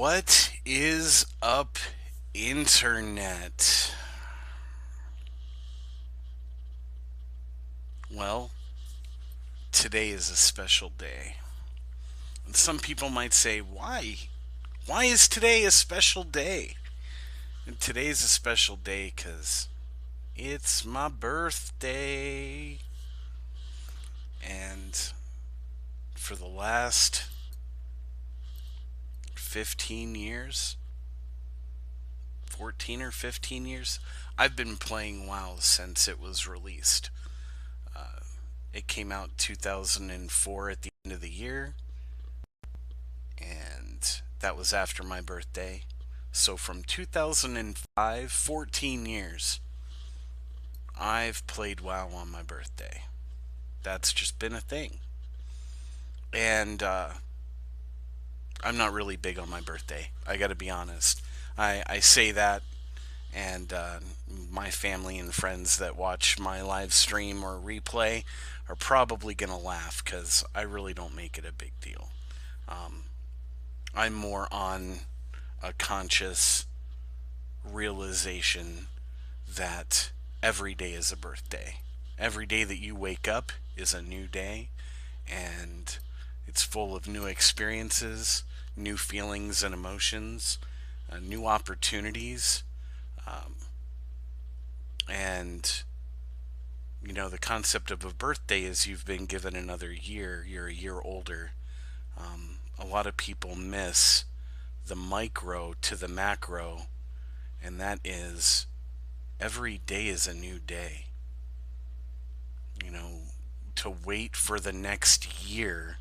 What is up, Internet? Well, today is a special day. And some people might say, why? Why is today a special day? And today's a special day because it's my birthday. And for the last 15 years, 14 or 15 years, I've been playing WoW since it was released. It came out 2004 at the end of the year, and that was after my birthday. So from 2005, 14 years, I've played WoW on my birthday. That's just been a thing. And I'm not really big on my birthday. I gotta be honest. I say that, and my family and friends that watch my live stream or replay are probably gonna laugh because I really don't make it a big deal. Um, I'm more on a conscious realization that every day is a birthday. Every day that you wake up is a new day, and it's full of new experiences, new feelings and emotions, new opportunities. Um, and, the concept of a birthday is you've been given another year, you're a year older. A lot of people miss the micro to the macro, and that is every day is a new day. You know, to wait for the next year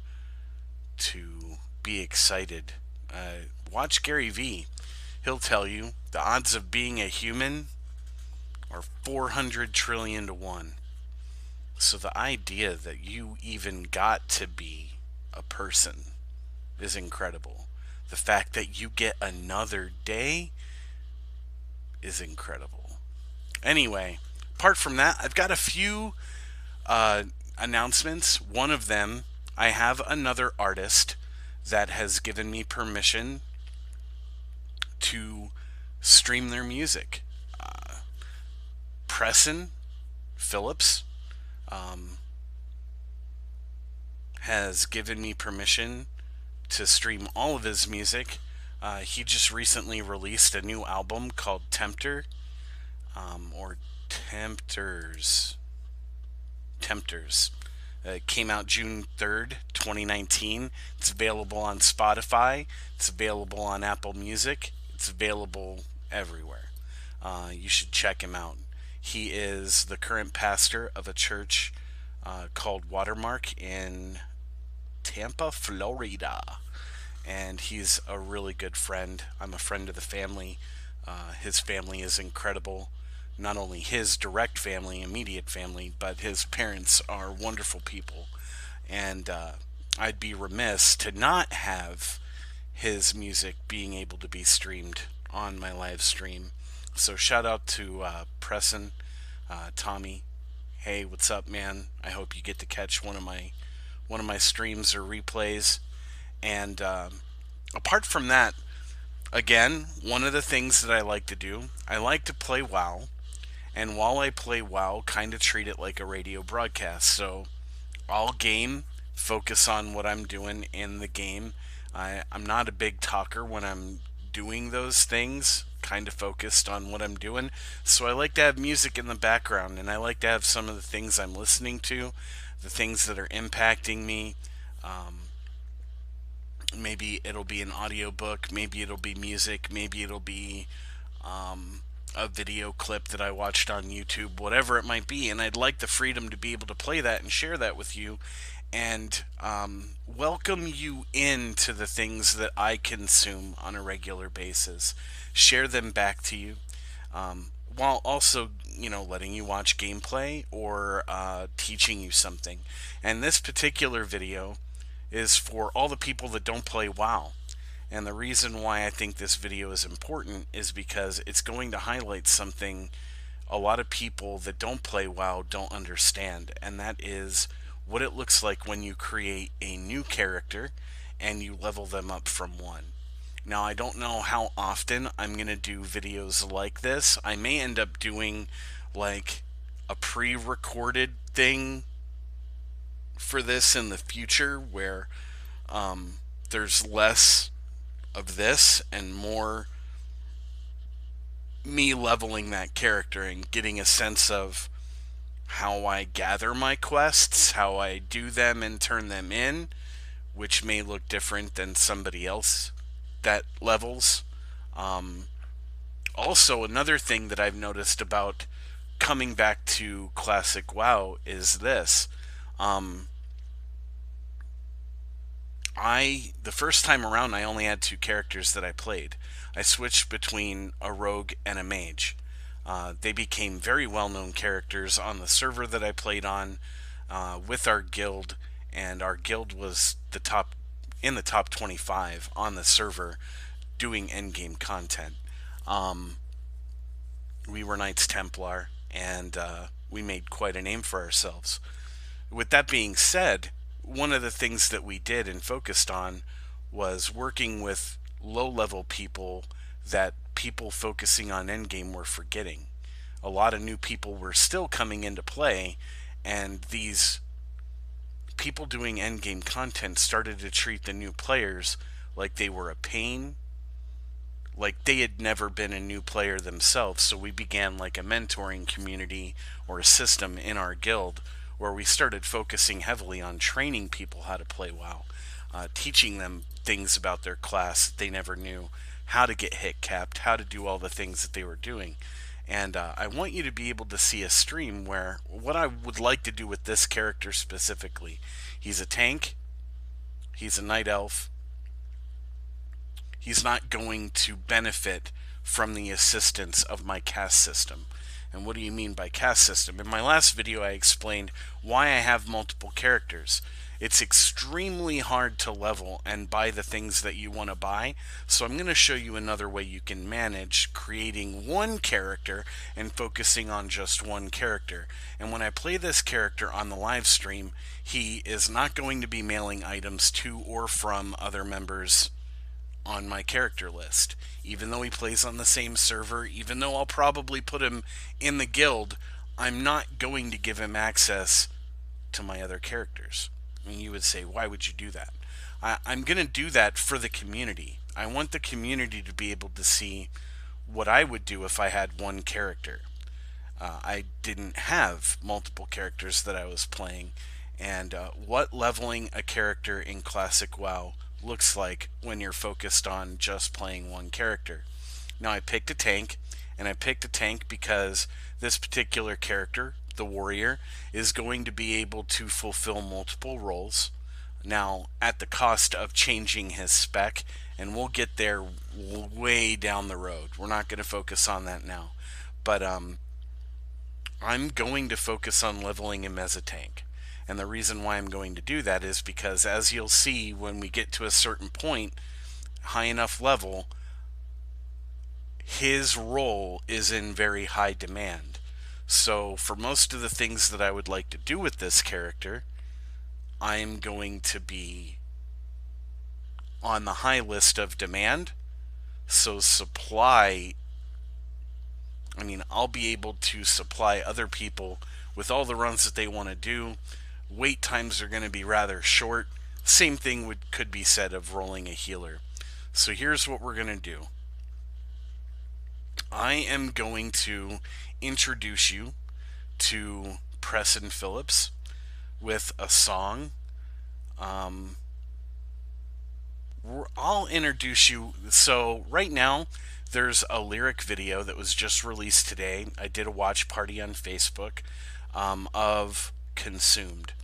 to be excited. Watch Gary Vee. He'll tell you the odds of being a human are 400 trillion to 1. So the idea that you even got to be a person is incredible. The fact that you get another day is incredible. Anyway, apart from that, I've got a few uh, announcements. One of them, I have another artist that has given me permission to stream their music. Preston Phillips um, has given me permission to stream all of his music. He just recently released a new album called Tempter, or Tempters. Tempters. It came out June 3rd, 2019. It's available on Spotify. It's available on Apple Music. It's available everywhere. You should check him out. He is the current pastor of a church called Watermark in Tampa, Florida. And he's a really good friend. I'm a friend of the family. His family is incredible. Not only his direct family, immediate family, but his parents are wonderful people. And I'd be remiss to not have his music being able to be streamed on my live stream. So shout out to Preston, Tommy. Hey, what's up, man? I hope you get to catch one of my streams or replays. And apart from that, again, one of the things that I like to do, I like to play WoW. And while I play WoW, kind of treat it like a radio broadcast. So I'll game, focus on what I'm doing in the game. I'm not a big talker when I'm doing those things, kind of focused on what I'm doing. So I like to have music in the background, and I like to have some of the things I'm listening to, the things that are impacting me. Um, Maybe it'll be an audiobook, maybe it'll be music, maybe it'll be a video clip that I watched on YouTube, whatever it might be. And I'd like the freedom to be able to play that and share that with you, and welcome you into the things that I consume on a regular basis. Share them back to you, while also, letting you watch gameplay or teaching you something. And this particular video is for all the people that don't play WoW. And the reason why I think this video is important is because it's going to highlight something a lot of people that don't play WoW don't understand, and that is what it looks like when you create a new character and you level them up from 1. Now, I don't know how often I'm going to do videos like this. I may end up doing like a pre recorded thing for this in the future where there's less of this and more me leveling that character and getting a sense of how I gather my quests, how I do them and turn them in, which may look different than somebody else that levels. Um, Also, another thing that I've noticed about coming back to classic WoW is this. Um, the first time around, I only had two characters that I played. I switched between a rogue and a mage. They became very well-known characters on the server that I played on with our guild, and our guild was the top 25 on the server doing endgame content. Um, we were Knights Templar, and we made quite a name for ourselves. With that being said, one of the things that we did and focused on was working with low level people that people focusing on endgame were forgetting. A lot of new people were still coming into play, and these people doing endgame content started to treat the new players like they were a pain, like they had never been a new player themselves. So we began like a mentoring community or a system in our guild where we started focusing heavily on training people how to play WoW, teaching them things about their class that they never knew, how to get hit capped, how to do all the things that they were doing. And I want you to be able to see a stream where what I would like to do with this character specifically, he's a tank, he's a night elf, he's not going to benefit from the assistance of my cast system. And what do you mean by cast system? In my last video, I explained why I have multiple characters. It's extremely hard to level and buy the things that you want to buy. So I'm going to show you another way you can manage creating one character and focusing on just one character. And when I play this character on the live stream, he is not going to be mailing items to or from other members on my character list. Even though he plays on the same server, even though I'll probably put him in the guild, I'm not going to give him access to my other characters. I mean, you would say, why would you do that? I'm going to do that for the community. I want the community to be able to see what I would do if I had one character. I didn't have multiple characters that I was playing, and what leveling a character in Classic WoW looks like when you're focused on just playing one character. Now, I picked a tank, and I picked a tank because this particular character, the warrior, is going to be able to fulfill multiple roles. Now, at the cost of changing his spec, and we'll get there way down the road. We're not going to focus on that now. But I'm going to focus on leveling him as a tank. And the reason why I'm going to do that is because, as you'll see when we get to a certain point, high enough level, his role is in very high demand. So for most of the things that I would like to do with this character, I'm going to be on the high list of demand. So supply, I mean, I'll be able to supply other people with all the runs that they want to do. Wait times are going to be rather short. Same thing could be said of rolling a healer. So here's what we're going to do. I am going to introduce you to Preston Phillips with a song. I'll introduce you. So right now, there's a lyric video that was just released today. I did a watch party on Facebook of Consumed.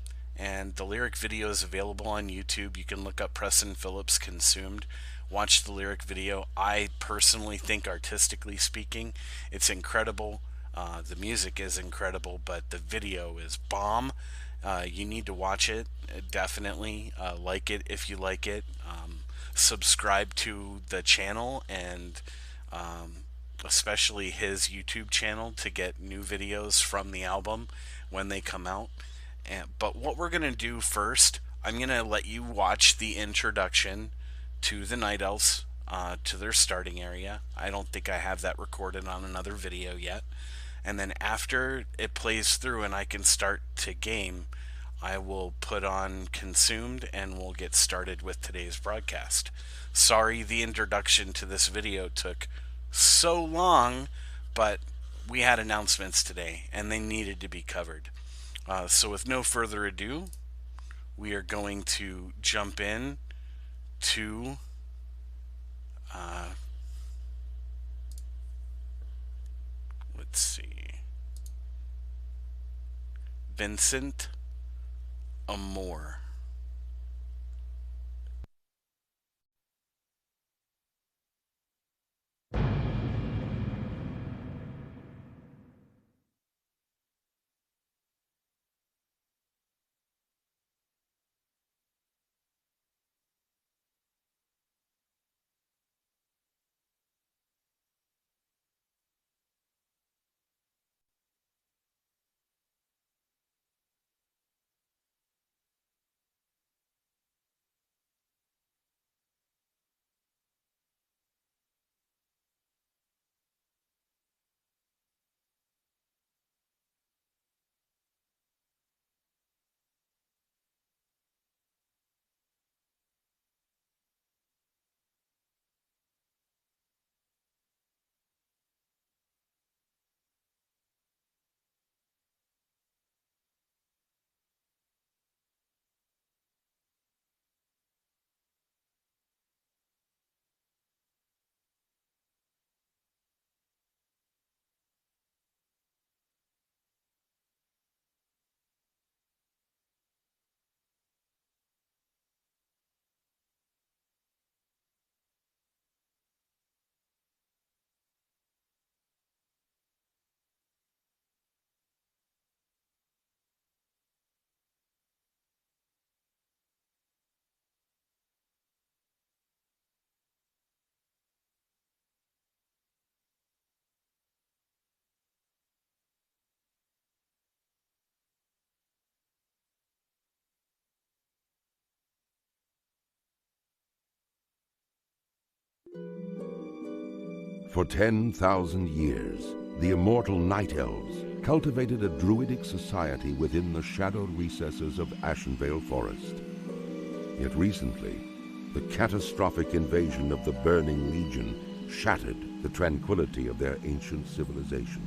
And the lyric video is available on YouTube. You can look up Preston Phillips Consumed. Watch the lyric video. I personally think, artistically speaking, it's incredible. The music is incredible, but the video is bomb. You need to watch it, definitely. Like it if you like it. Subscribe to the channel and especially his YouTube channel to get new videos from the album when they come out. But what we're going to do first, I'm going to let you watch the introduction to the Night Elves to their starting area. I don't think I have that recorded on another video yet. And then after it plays through and I can start to game, I will put on Consumed and we'll get started with today's broadcast. Sorry the introduction to this video took so long, but we had announcements today and they needed to be covered. So with no further ado, we are going to jump in to let's see, Vincent Amore. For 10,000 years, the immortal Night Elves cultivated a druidic society within the shadowed recesses of Ashenvale Forest. Yet recently, the catastrophic invasion of the Burning Legion shattered the tranquility of their ancient civilization.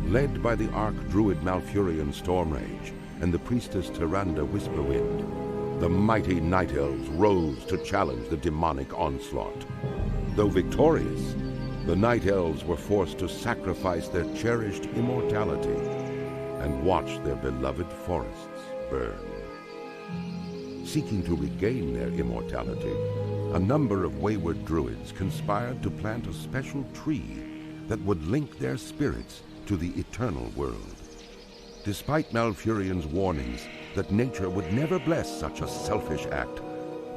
Led by the Archdruid Malfurion Stormrage and the priestess Tyrande Whisperwind, the mighty Night Elves rose to challenge the demonic onslaught. Though victorious, the Night Elves were forced to sacrifice their cherished immortality and watch their beloved forests burn. Seeking to regain their immortality, a number of wayward druids conspired to plant a special tree that would link their spirits to the eternal world. Despite Malfurion's warnings that nature would never bless such a selfish act,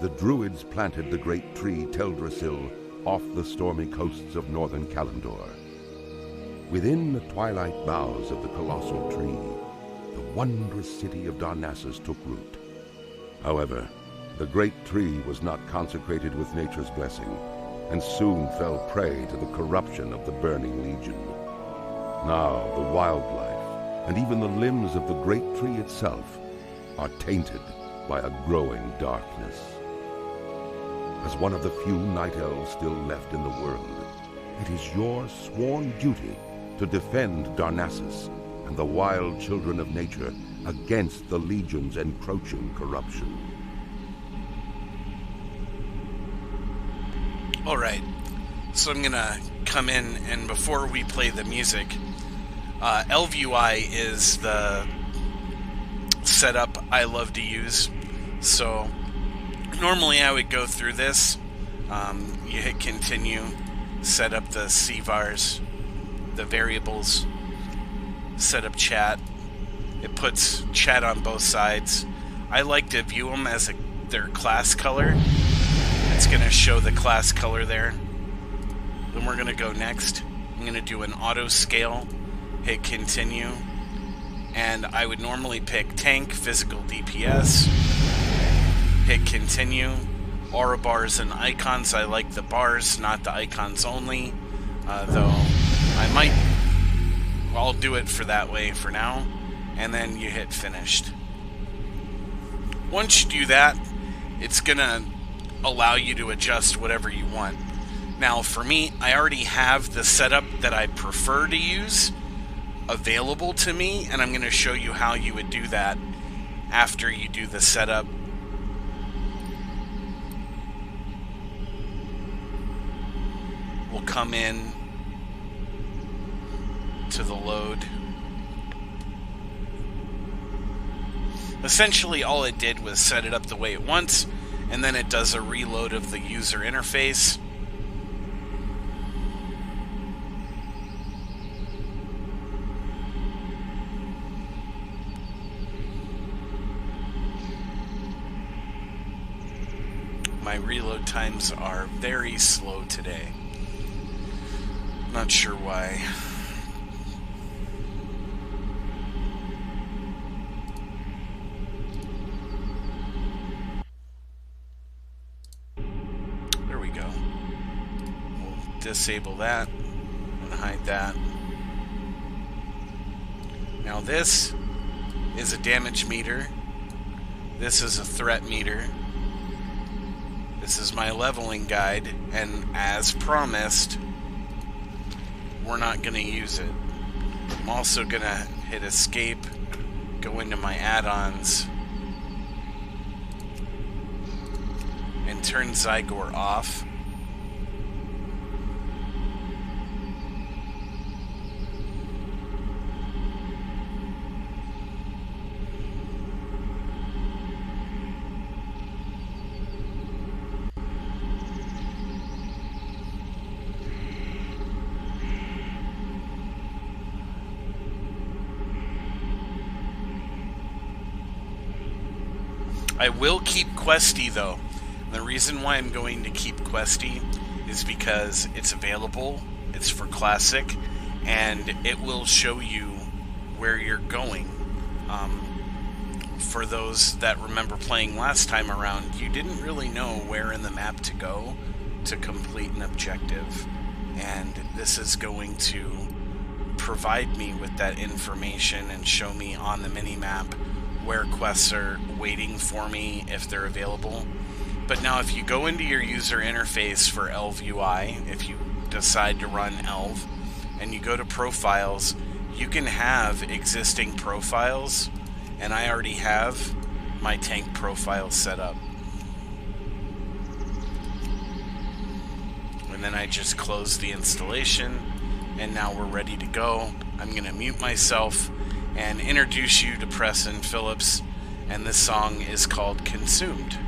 the druids planted the great tree Teldrassil off the stormy coasts of northern Kalimdor. Within the twilight boughs of the colossal tree, the wondrous city of Darnassus took root. However, the great tree was not consecrated with nature's blessing, and soon fell prey to the corruption of the Burning Legion. Now the wildlife, and even the limbs of the great tree itself, are tainted by a growing darkness. As one of the few Night Elves still left in the world, it is your sworn duty to defend Darnassus and the wild children of nature against the Legion's encroaching corruption. All right, so I'm gonna come in, and before we play the music, ElvUI is the setup I love to use. So normally I would go through this. You hit continue, set up the CVARs, the variables, set up chat. It puts chat on both sides. I like to view them as their class color. It's going to show the class color there. Then we're going to go next. I'm going to do an auto scale, hit continue, and I would normally pick tank, physical DPS, hit continue, aura bars and icons. I like the bars, not the icons only. Though I might, I'll do it for that way for now. And then you hit finished. Once you do that, it's gonna allow you to adjust whatever you want. Now for me, I already have the setup that I prefer to use available to me, and I'm going to show you how you would do that after you do the setup. We'll come in to the load. Essentially all it did was set it up the way it wants, and then it does a reload of the user interface. My reload times are very slow today. Not sure why. There we go. We'll disable that and hide that. Now this is a damage meter. This is a threat meter. This is my leveling guide, and as promised, we're not going to use it. I'm also going to hit escape, go into my add-ons, and turn Zygor off. I will keep Questy though. The reason why I'm going to keep Questy is because it's available, it's for Classic, and it will show you where you're going. For those that remember playing last time around, you didn't really know where in the map to go to complete an objective, and this is going to provide me with that information and show me on the mini-map where quests are waiting for me if they're available. But now if you go into your user interface for Elv UI, if you decide to run Elv, and you go to profiles, you can have existing profiles, and I already have my tank profile set up. And then I just close the installation, and now we're ready to go. I'm going to mute myself and introduce you to Preston Phillips, and this song is called Consumed.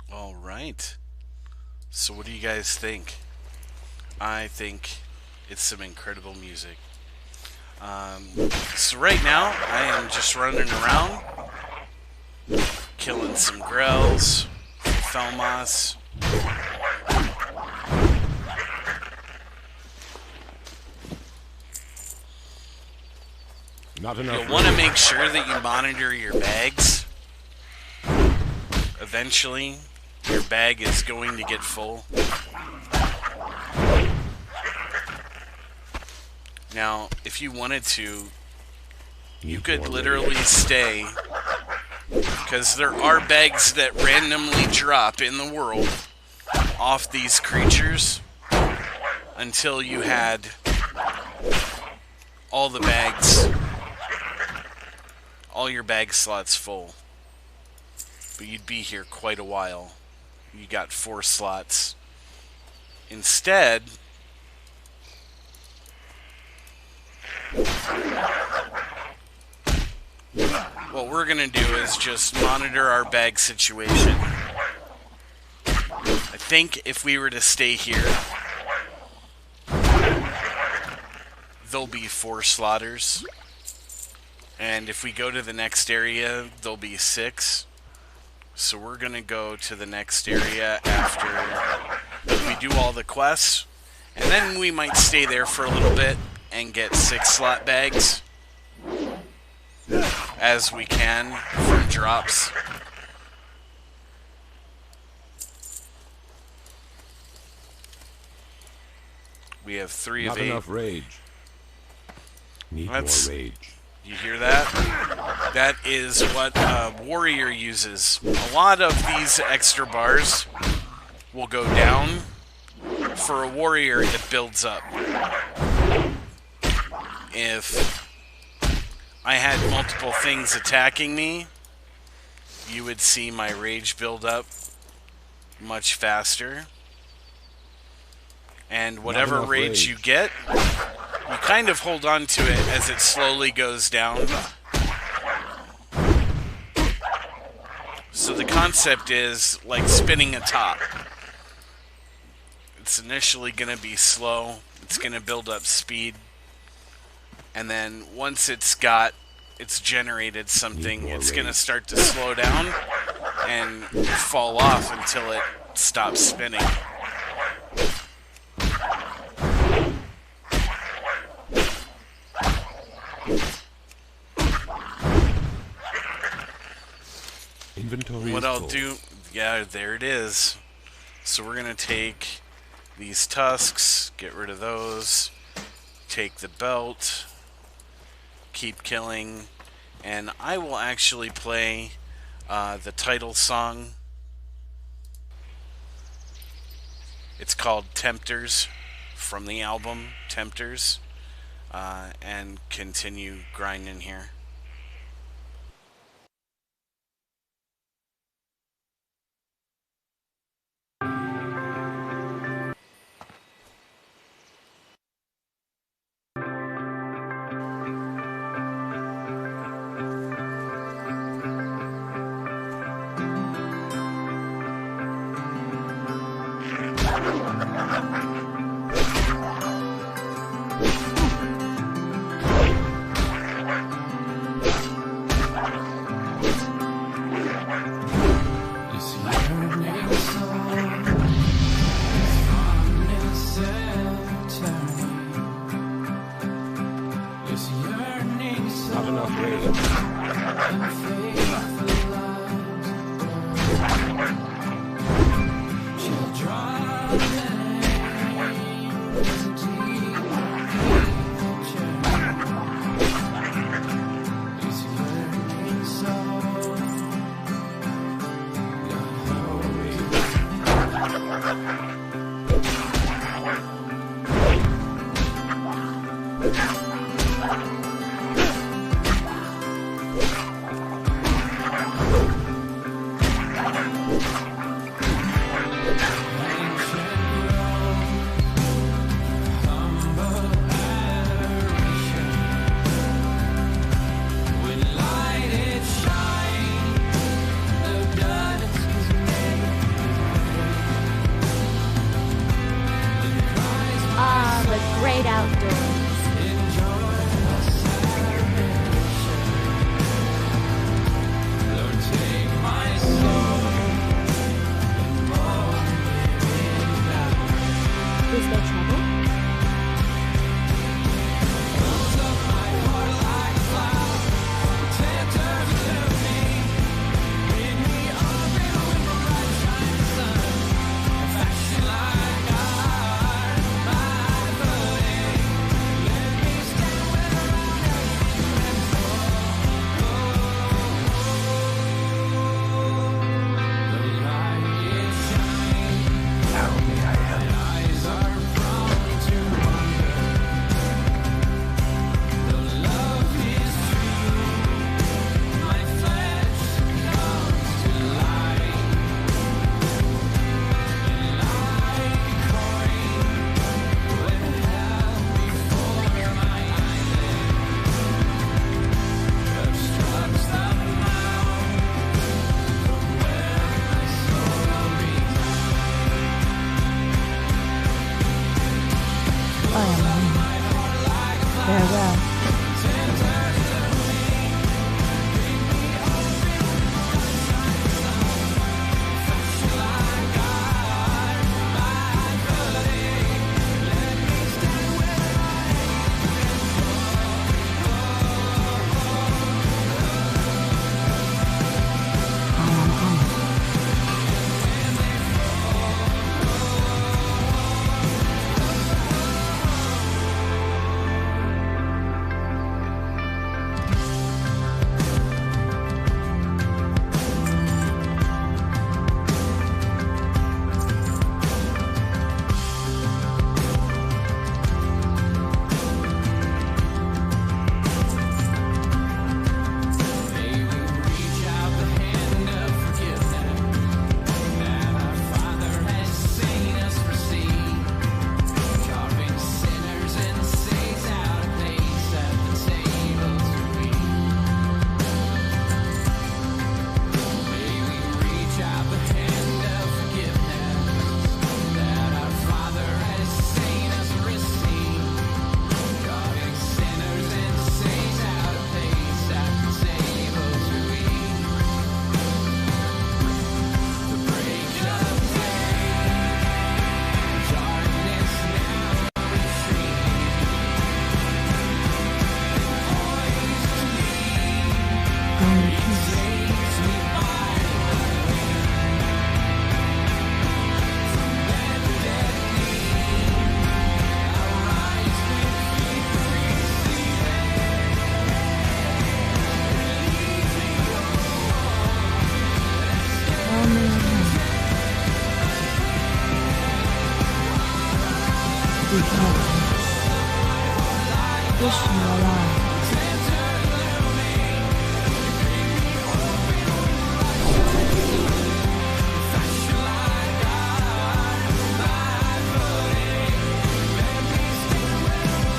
All right. So, what do you guys think? I think it's some incredible music. So right now, I am just running around, killing some grells, Felmas. Not enough. You'll want to make sure that you monitor your bags. Eventually, your bag is going to get full. Now, if you wanted to, you could literally stay, because there are bags that randomly drop in the world off these creatures until you had all the bags, all your bag slots full. But you'd be here quite a while. You got 4 slots. Instead, what we're going to do is just monitor our bag situation. I think if we were to stay here, there'll be 4 slaughters. And if we go to the next area, there'll be 6. So we're going to go to the next area after we do all the quests. And then we might stay there for a little bit and get 6 slot bags as we can from drops. We have 3 of 8. Not enough rage. Need more rage. You hear that? That is what a warrior uses. A lot of these extra bars will go down. For a warrior, it builds up. If I had multiple things attacking me, you would see my rage build up much faster. And whatever rage you get, you kind of hold on to it as it slowly goes down. So the concept is like spinning a top. It's initially going to be slow. It's going to build up speed. And then once it's generated something, it's going to start to slow down and fall off until it stops spinning. Inventory what I'll do, yeah, there it is. So we're going to take these tusks, get rid of those, take the belt, keep killing, and I will actually play the title song. It's called Tempters from the album Tempters, and continue grinding here. Great outdoors. Farewell. Wish you alive.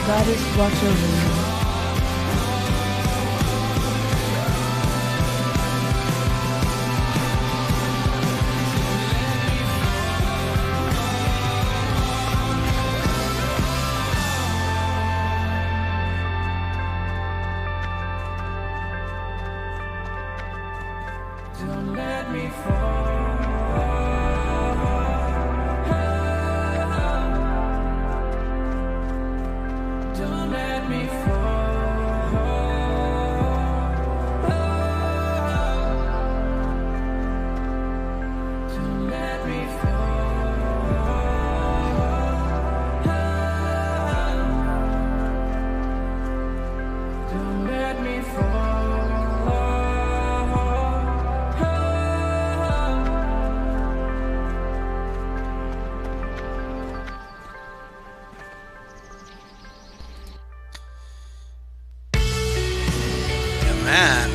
God is watch over you. Don't let me fall. Don't let me fall. Don't let me fall. Don't let me fall. That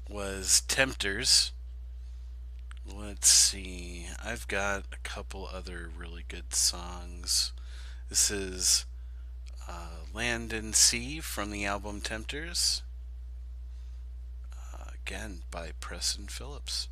was Tempters. Let's see. I've got a couple other really good songs. This is Land and Sea from the album Tempters. Again, by Preston Phillips.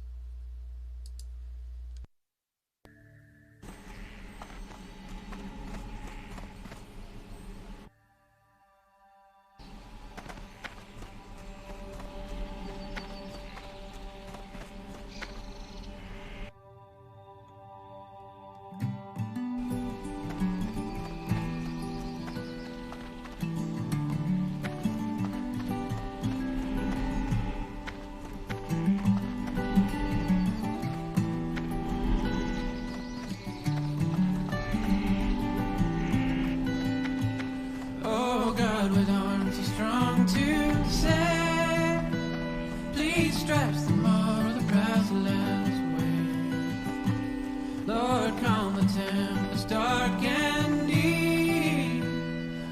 With arms too strong to say, please stripes the more the proud lands away. Lord, calm the tempest dark and deep.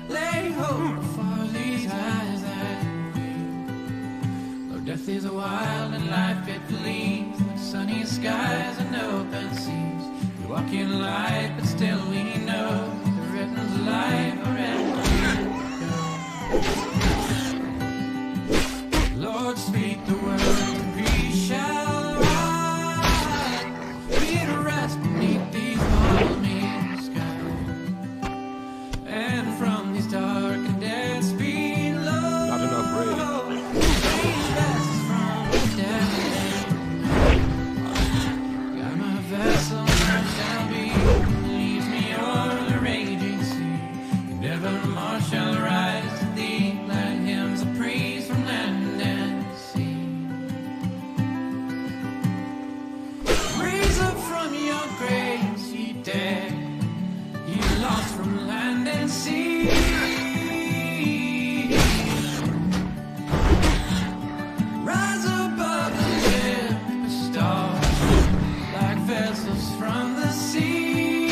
Lay hold of these eyes that weep. Lord, death is a wild and life it flees, like sunny skies and open seas. We walk in light, but still we know the written's life already. Lord, speak the word, and we shall rise. We to rest beneath these balmy skies, and from these dark and dead speed low. Not enough rain. Got my vessel, I shall be. Leaves me o'er the raging sea. And evermore shall rise to thee. Let hymns of praise from land and sea. Raise up from your graves, ye dead, ye lost from land and sea. Rise above the tempest stars, like vessels from the sea.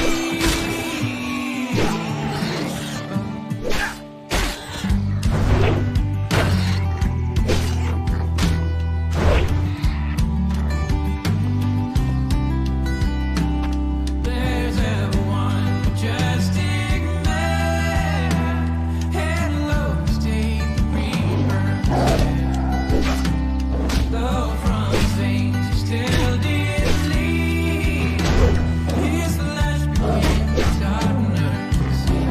There's ever one majestic man, head low, state the reaper's head. Though from his veins he still did bleed, his flesh became darkness to see.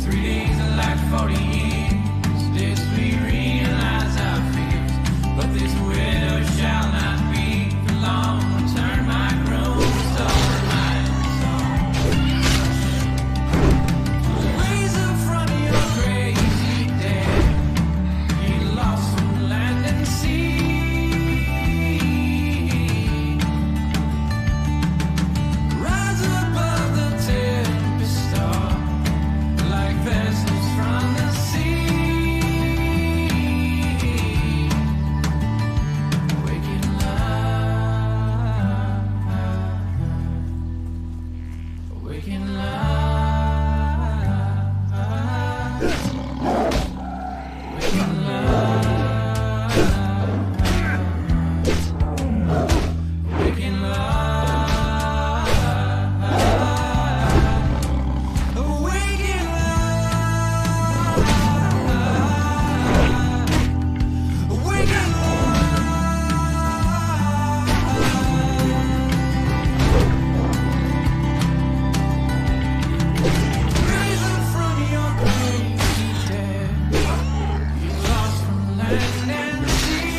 3 days are like 40 years, this we realize our fears. But this widow shall not be for long. Return my groan, restore my song. Raise up from your graves, ye dead, ye lost from land and sea. Rise above the tempest storm, like vessels from the sea. Waking love, waking love, waking love, waking love, waking love, waking Raise up from your grave, ye dead, ye lost from land and sea.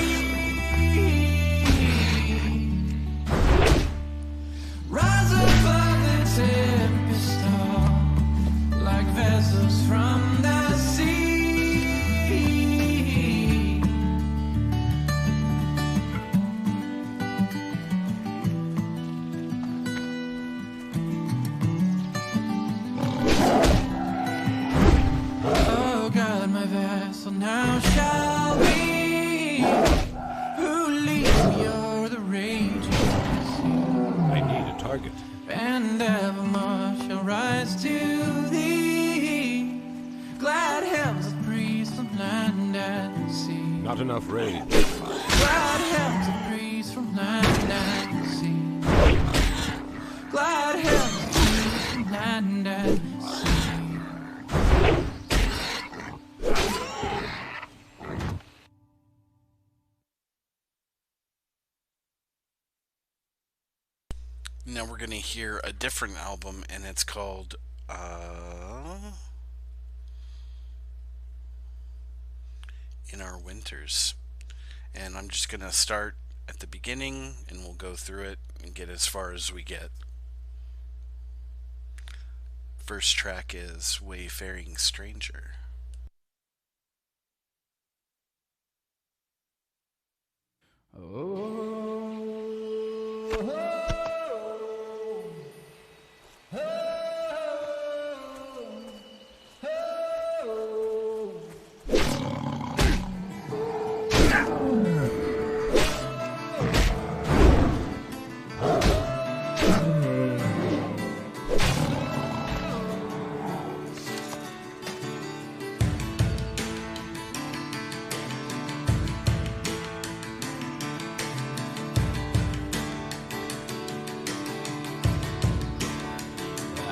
Rise above the tempest storm, like vessels from the sea. Oh God, my vessel now shall be, who leads me o'er the raging sea. I need a target. And evermore shall rise to thee. Glad hymns of praise from land and sea. Not enough rain. Glad hymns of praise from land and sea. Glad hymns of praise from land and sea. Now we're gonna hear a different album, and it's called In Our Winters. And I'm just gonna start at the beginning, and we'll go through it and get as far as we get. First track is Wayfaring Stranger.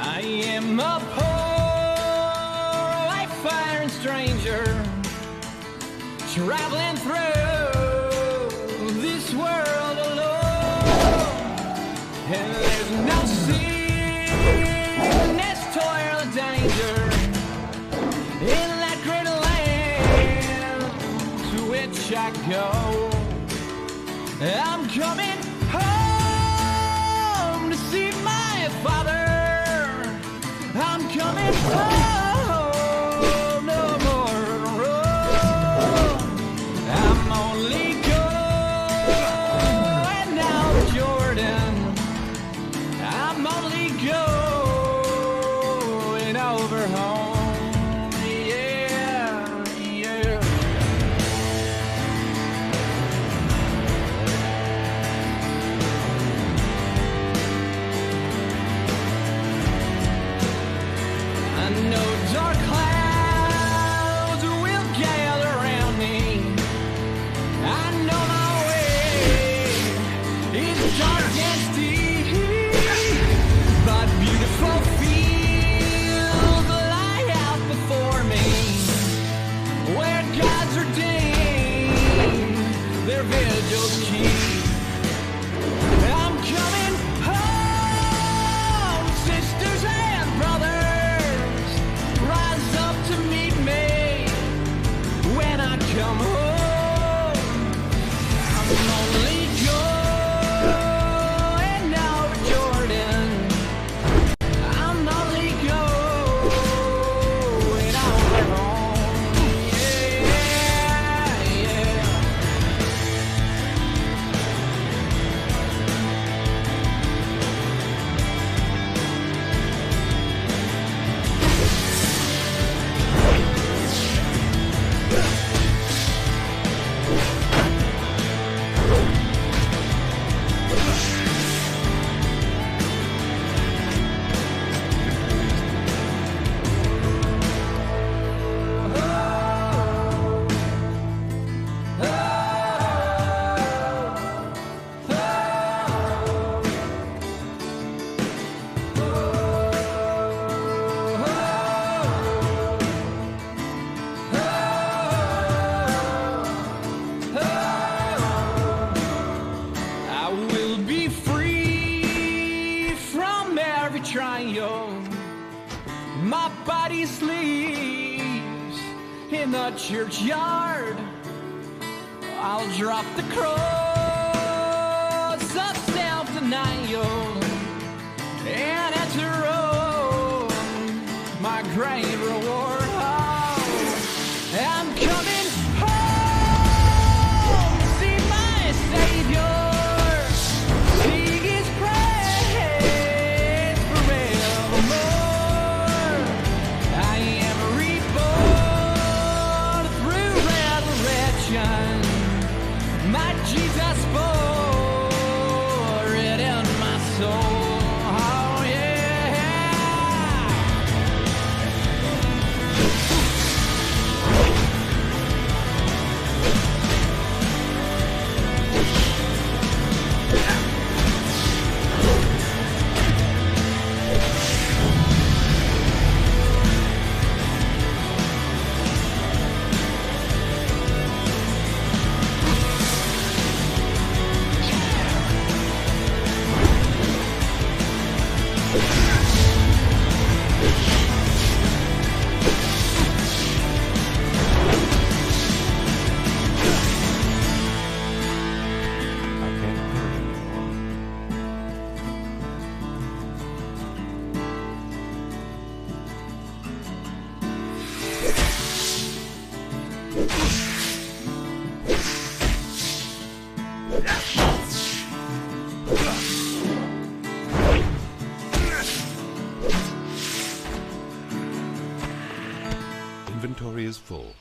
I am a poor, wayfaring stranger, traveling through this world alone. And there's no sickness, toil, or danger church I go. I'm coming home to see my father. I'm coming home, no more road. I'm only going now to Jordan. I'm only going over home. Yeah, yeah. I know dark clouds will gather around me. I know my way is dark and steep, but beautiful fields lie out before me, where God's ordained their vigils keep. I'm coming home, sisters and brothers, rise up to meet me when I come home. I'm only going now to Jordan. I'm only going over home. Yeah, yeah. I will be free from every trial. My body sleeps in the churchyard. I'll drop the cross of self-denial and enter my great reward. I'm coming home to see my Savior. Sing His praise forevermore. I am reborn through resurrection. My Jesus bore it in my soul. Oh yeah. Inventory is full.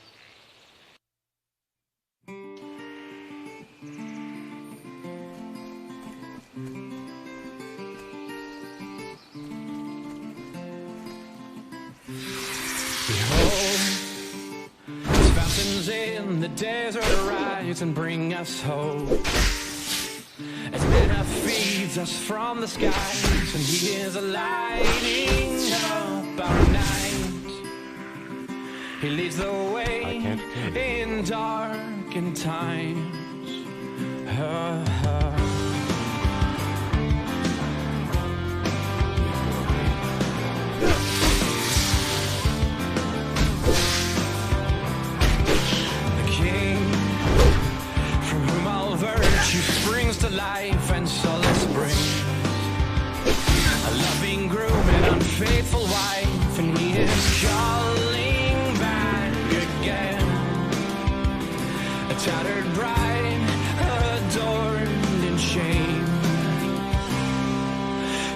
Behold, as fountains in the desert arise and bring us hope. As manna feeds us from the skies, and He is lighting up our night. He leads the way in darkened times. The King calling back again. A tattered bride, adorned in shame.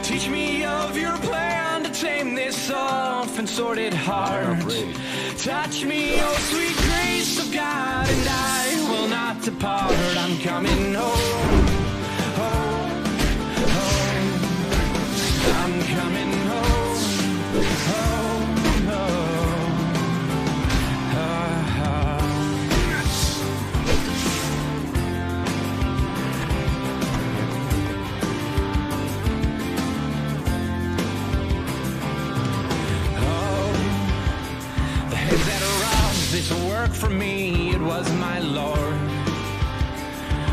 Teach me of your plan to tame this soft and sordid heart. Touch me, oh sweet grace of God, and I will not depart. I'm coming home, home, home. I'm coming home, home, home. The head that aroused this work for me, it was my Lord.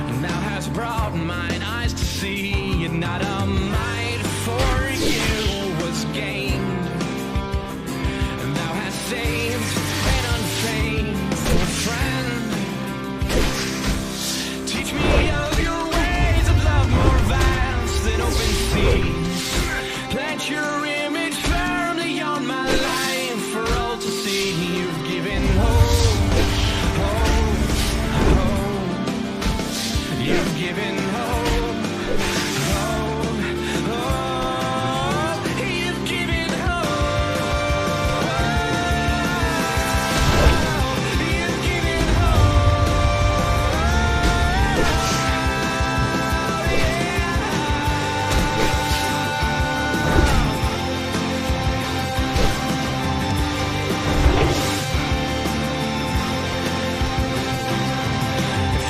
And thou hast brought mine eyes to see, and not a might for you was gained. And thou hast saved an unfaithful friend. Teach me of your ways of love more vast than open seas. Plant your image firmly on my life for all to see. You've given hope, hope, hope. You've given hope, hope, hope. You've given hope. You've given hope.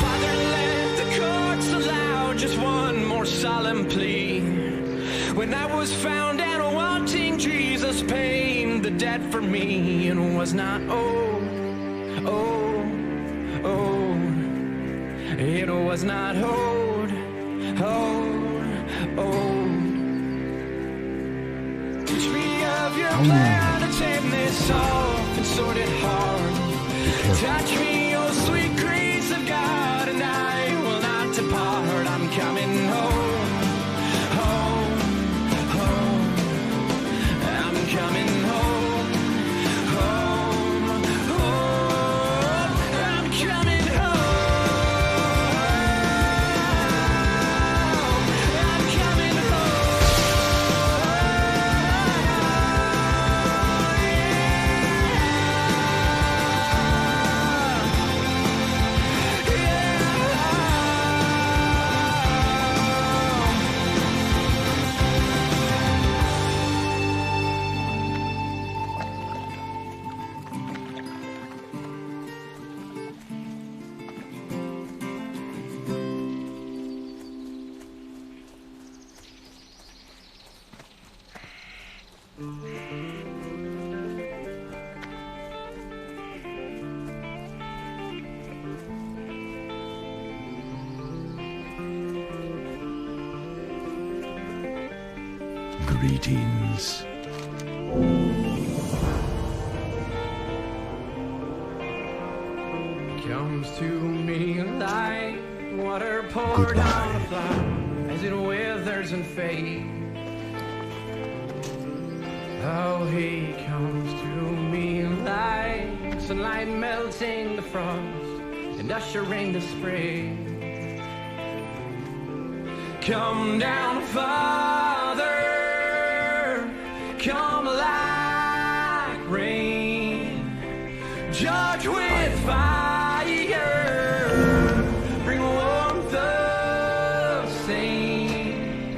Father, let the courts allow just one more solemn plea. When I was found and wanting, Jesus paid the debt for me, and was not owed, oh, oh. It was not owed, oh. Teach me of your plan to tame this soft and sordid heart. Touch me, oh sweet grace of God, and I will not depart. I'm coming home, home, home. I'm coming home, home, home. I'm coming home. I'm coming Greetings. comes to me like water poured on a flower as it withers and fades. Oh, he comes to me like sunlight melting the frost and ushering the spring. Come down, Father, come like rain, judge with fire, bring warmth of saint,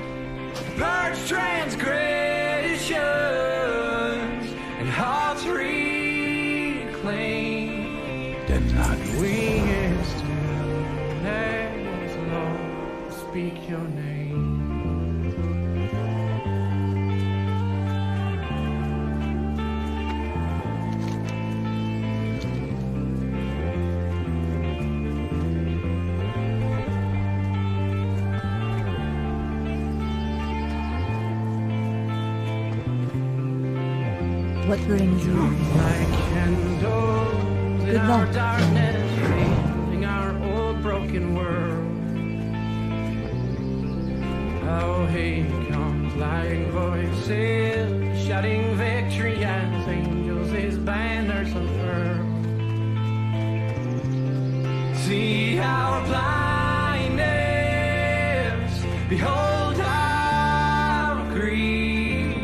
purge transgressions and hearts reclaim. Not We still as long speak your name. What brings you? Like candles in Good our luck. darkness, fading our old broken world. Oh, he comes like voices, shouting victory as angels See our blindness, behold our grief,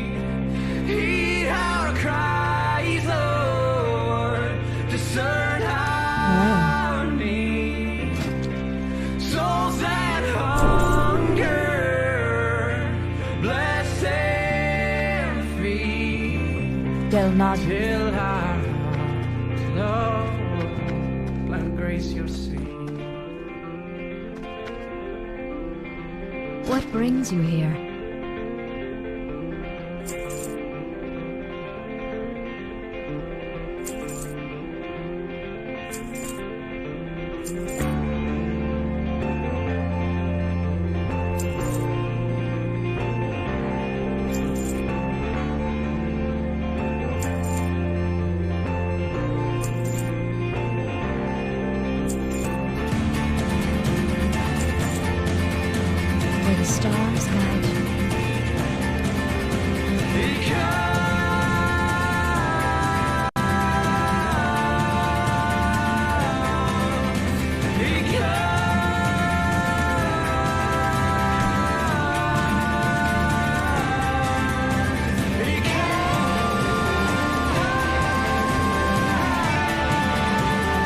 heed our cries, Lord, discern our need. Souls that hunger, bless and feed. Deadmines. Till our hearts, Lord, plant grace your seed. What brings you here? Where the stars guide you.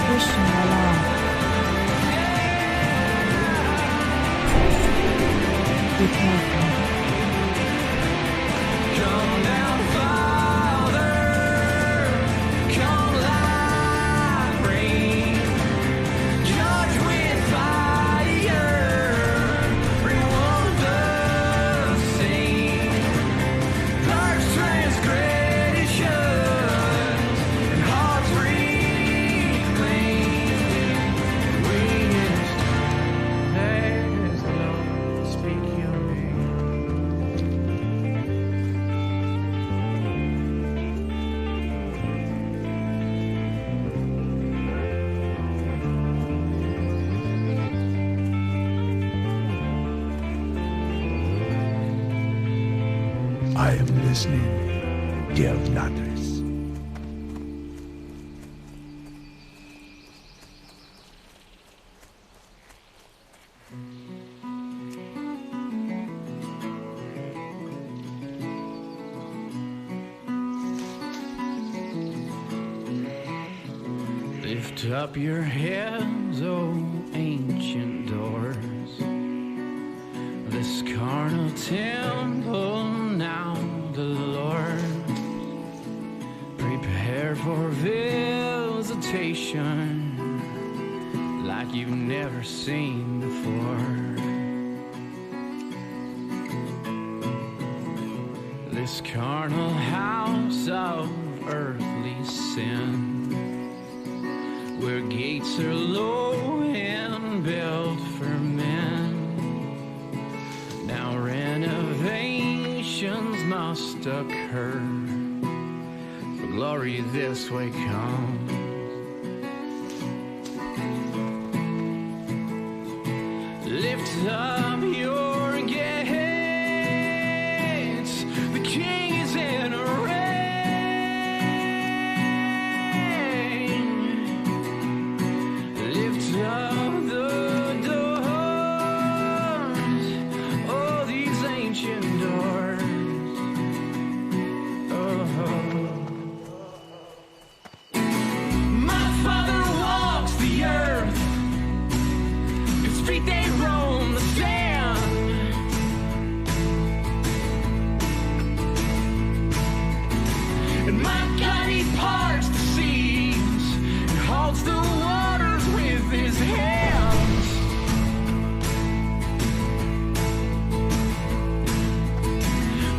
Pushing along. Be careful. Come down, Father, come like rain, judge with fire, reward the saint, purge transgressions, and hearts reclaim. Witness, Lord, speak your name. I am listening, dear Nathris. Lift up your heads, O ancient doors. This carnal temple now the Lord. Prepare for visitation like you've never seen before. This carnal house of earthly sin, where gates are low and built for men. Now renovations must occur, for glory this way comes. Lift up your gates, the King is in reign. Lift up the doors, oh, these ancient doors. Oh. My Father walks the earth, His feet they roam the sand. And my God, He parts the seas and holds the waters with His hands.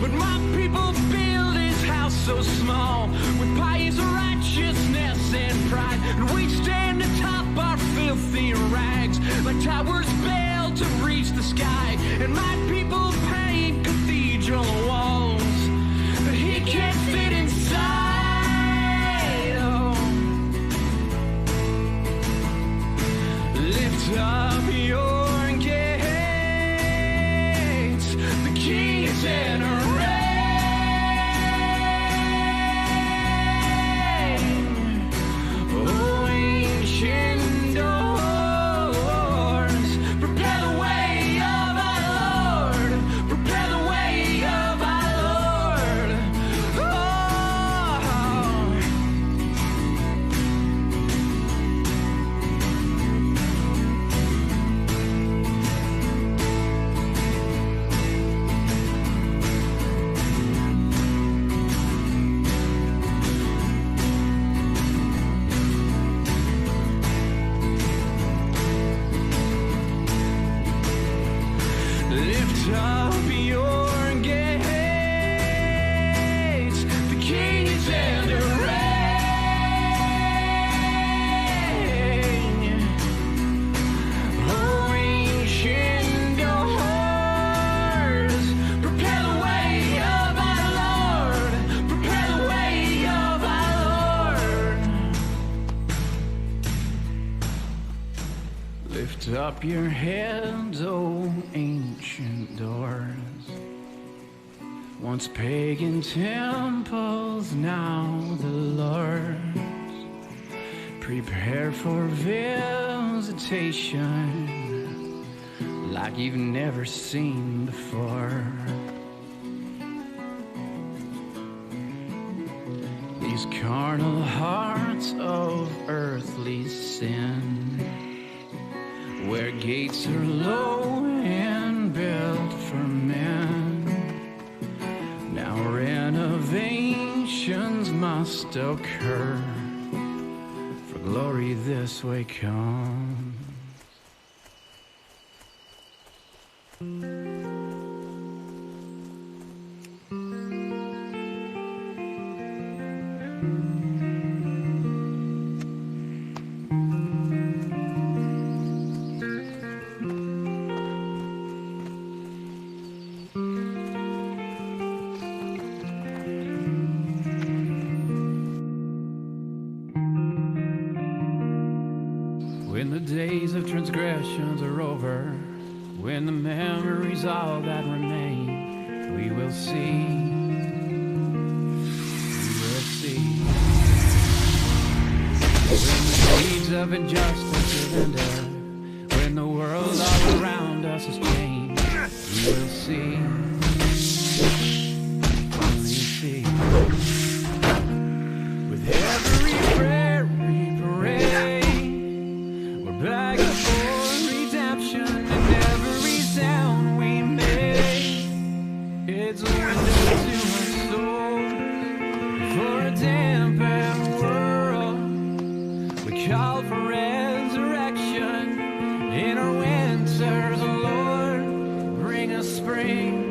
But my people build His house so small, with pious righteousness and pride, and we stand atop our filthy rags, like towers built to reach the sky. And my people paint cathedral walls, but He can't fit inside. Oh. Lift up your gates, the King is in reign. Oh, ancient doors. Lift up your heads, O ancient doors. Once pagan temples, now the Lord's. Prepare for visitation like you've never seen before. These carnal hearts of earthly sin, where gates are low and built for men, now renovations must occur, for glory this way comes. When the days of transgressions are over, when the memories all that remain, we will see. When the deeds of injustice have ended, when the world all around us is changed, we will see. Only see. With every prayer we pray, we're begging for redemption, and every sound we make, it's a window to our souls. For a dampened world, we call for resurrection. In our winters, oh Lord, bring us spring.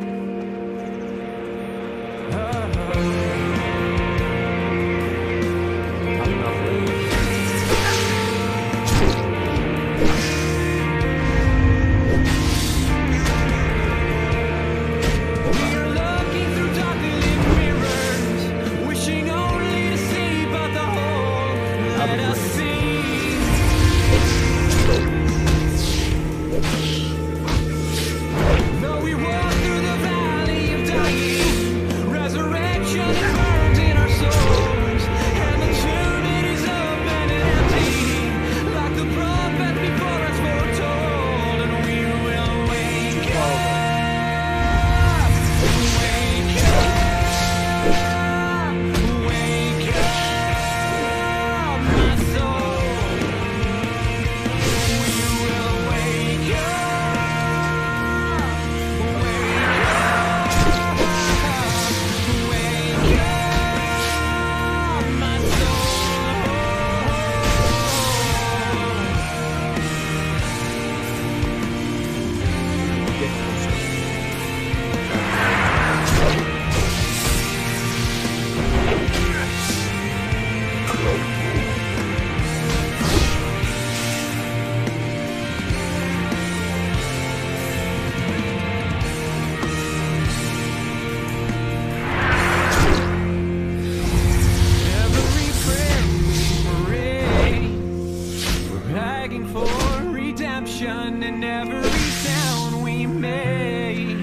And every sound we make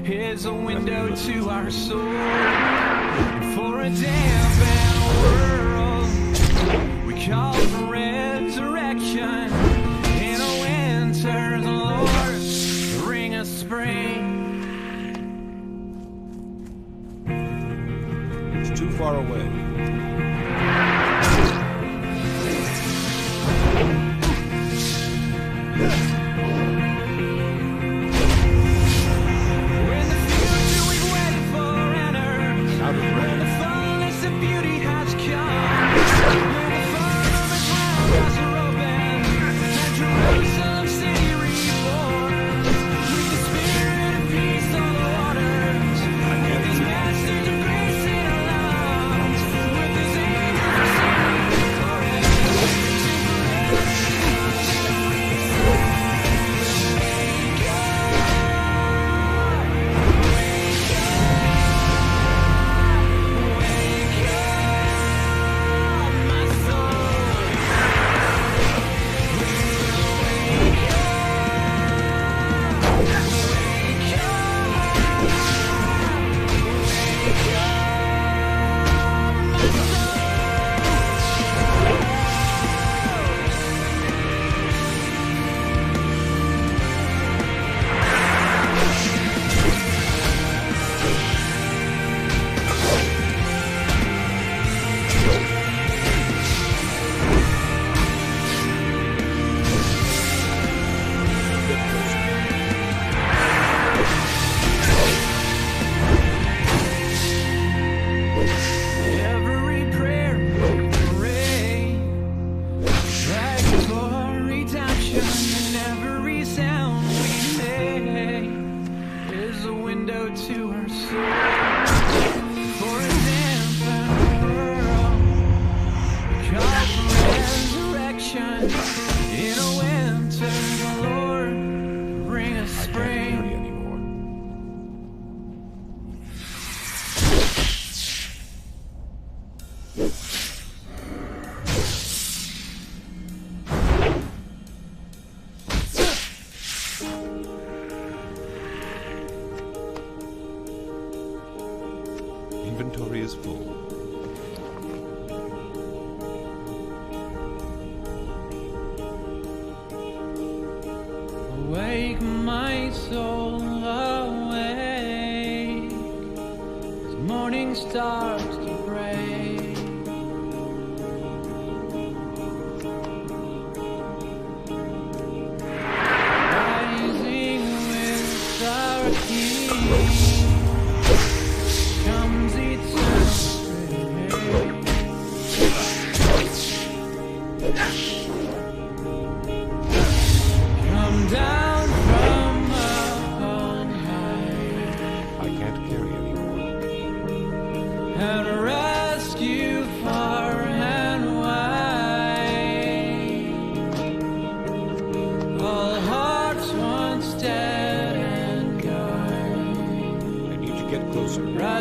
is a window to our soul. For a dampened world, we call for resurrection. In a winter, the Lord bring us spring. It's too far away. When the future we've waited for enters,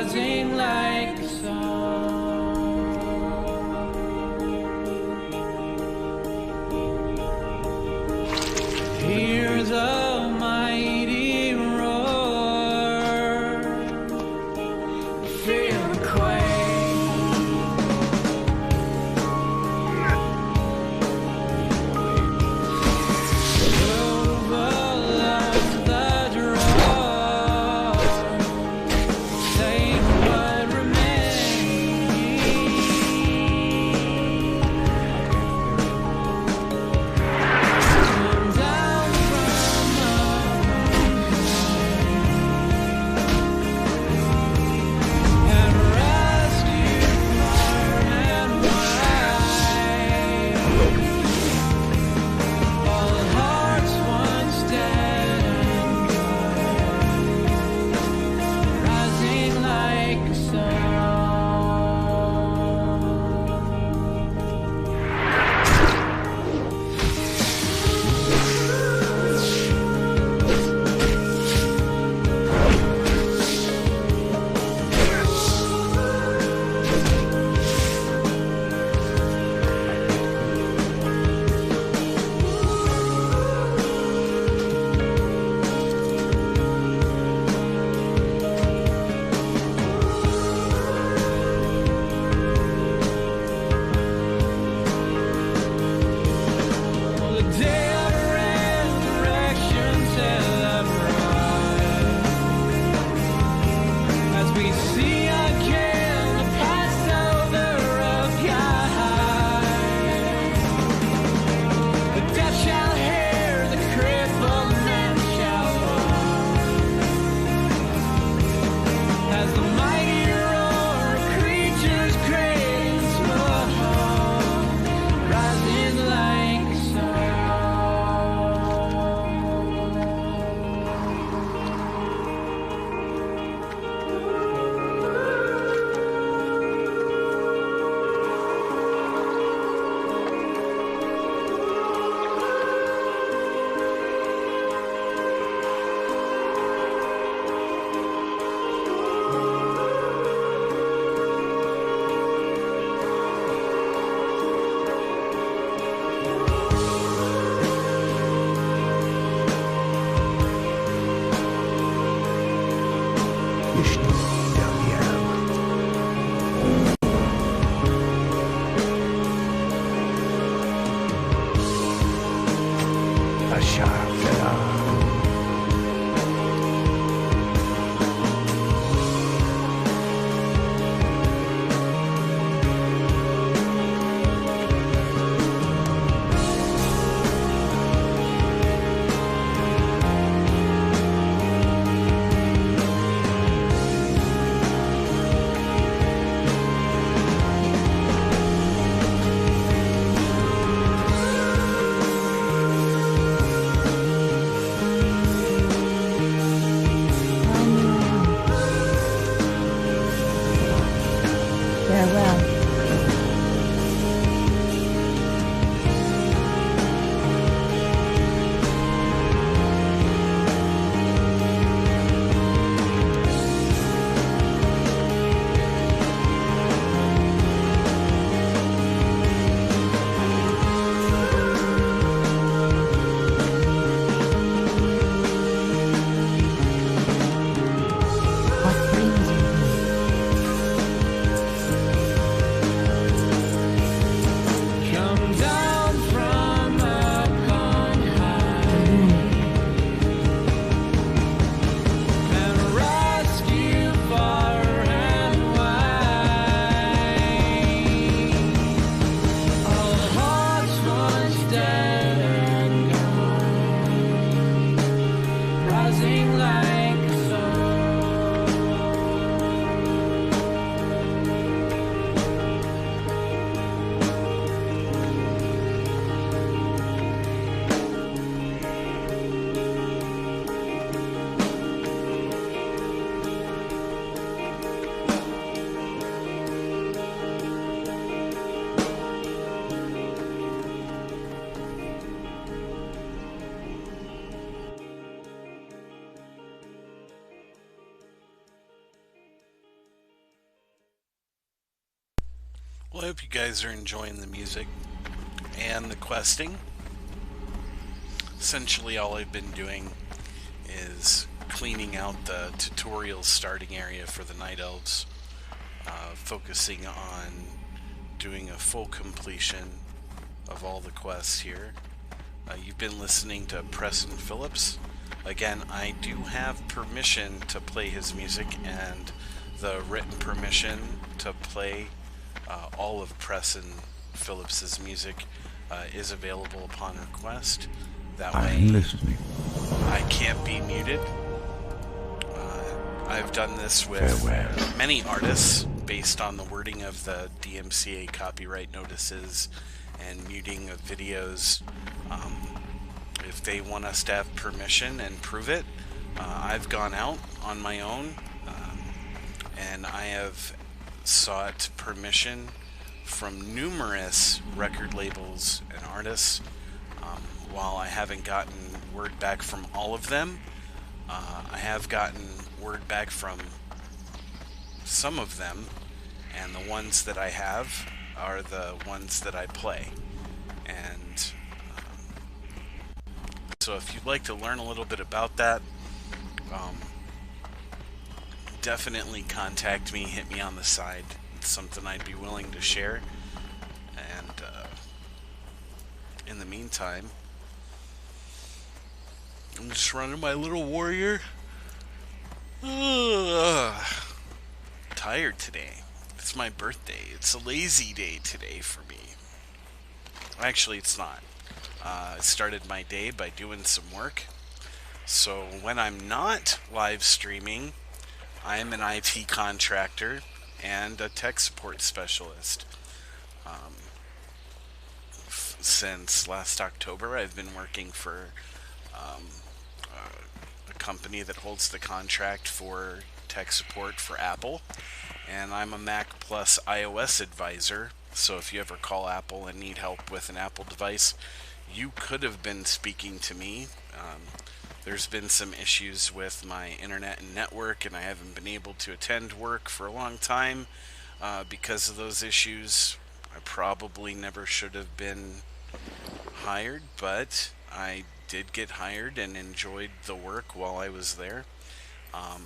rising like a song. Hear the mighty roar, feel the quake. Overload the draw, take what remains. Come down from above and rescue far and wide. All hearts once dead and good, rising like a song. The day of resurrection celebrate as we see again the Passover of God. The deaf shall hear, the crippled men shall walk as the mighty roar of creatures great and small, rising like a song. Vishnu Devyam. Ashafela. Well, I hope you guys are enjoying the music and the questing. Essentially, all I've been doing is cleaning out the tutorial starting area for the Night Elves, focusing on doing a full completion of all the quests here. You've been listening to Preston Phillips. Again, I do have permission to play his music, and the written permission to play all of Preston Phillips's music is available upon request. That way, I'm listening. I can't be muted. I've done this with Farewell. many artists based on the wording of the DMCA copyright notices and muting of videos. If they want us to have permission and prove it, I've gone out on my own and I have sought permission from numerous record labels and artists. While I haven't gotten word back from all of them, I have gotten word back from some of them, and the ones that I have are the ones that I play. And so if you'd like to learn a little bit about that, definitely contact me, hit me on the side. It's something I'd be willing to share. And in the meantime, I'm just running my little warrior. Tired today. It's my birthday. It's a lazy day today for me. Actually, it's not. I started my day by doing some work. So when I'm not live streaming, I'm an IT contractor and a tech support specialist. Since last October, I've been working for a company that holds the contract for tech support for Apple, and I'm a Mac Plus iOS advisor. So if you ever call Apple and need help with an Apple device, you could have been speaking to me. There's been some issues with my internet and network, and I haven't been able to attend work for a long time because of those issues. I probably never should have been hired, but I did get hired and enjoyed the work while I was there. I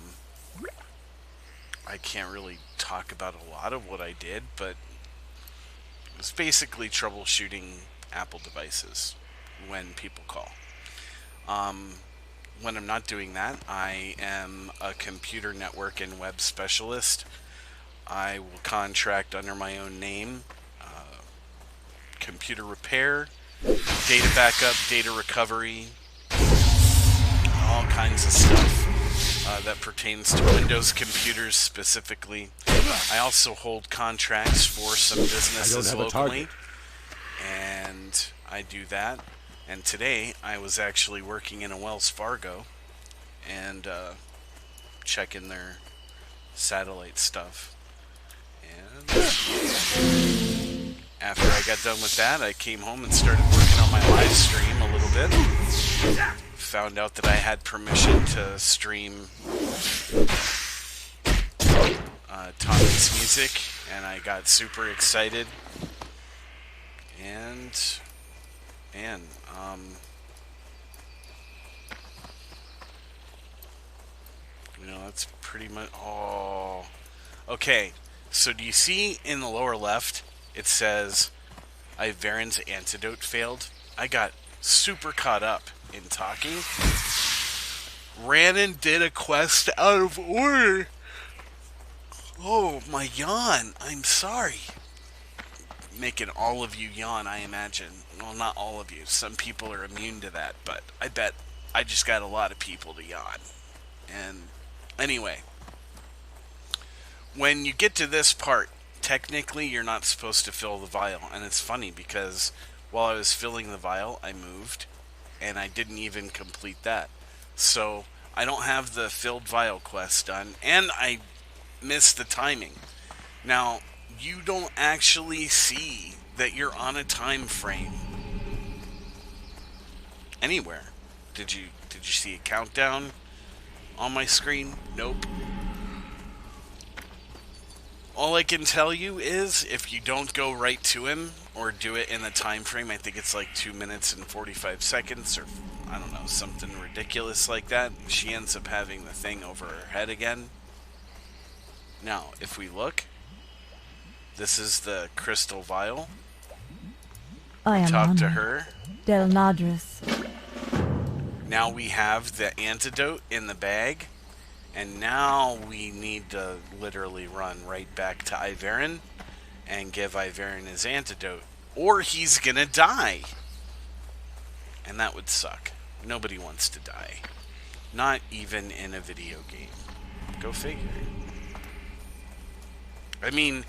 can't really talk about a lot of what I did, but it was basically troubleshooting Apple devices when people call. When I'm not doing that, I am a computer network and web specialist. I will contract under my own name, computer repair, data backup, data recovery, all kinds of stuff that pertains to Windows computers specifically. I also hold contracts for some businesses locally, and I do that. And today I was actually working in a Wells Fargo and checking their satellite stuff. And after I got done with that, I came home and started working on my live stream a little bit. Found out that I had permission to stream Tommy's music, and I got super excited. And man, that's pretty much all. Okay, so do you see in the lower left it says Ivarin's antidote failed? I got super caught up in talking. Ran and did a quest out of order. Oh, my yawn. I'm sorry. Making all of you yawn, I imagine. Well, not all of you. Some people are immune to that, but I bet I just got a lot of people to yawn. And anyway, when you get to this part, technically you're not supposed to fill the vial. And it's funny because while I was filling the vial, I moved, and I didn't even complete that. So I don't have the filled vial quest done, and I missed the timing. Now, you don't actually see that you're on a time frame anywhere. Did you see a countdown on my screen? Nope. All I can tell you is if you don't go right to him or do it in the time frame, I think it's like 2 minutes and 45 seconds or I don't know, something ridiculous like that, she ends up having the thing over her head again. Now, if we look, this is the crystal vial. I am Talk to honored. her. Del Nadris. Now we have the antidote in the bag. And now we need to literally run right back to Iverin and give Iverin his antidote. Or he's gonna die. And that would suck. Nobody wants to die. Not even in a video game. Go figure. I mean,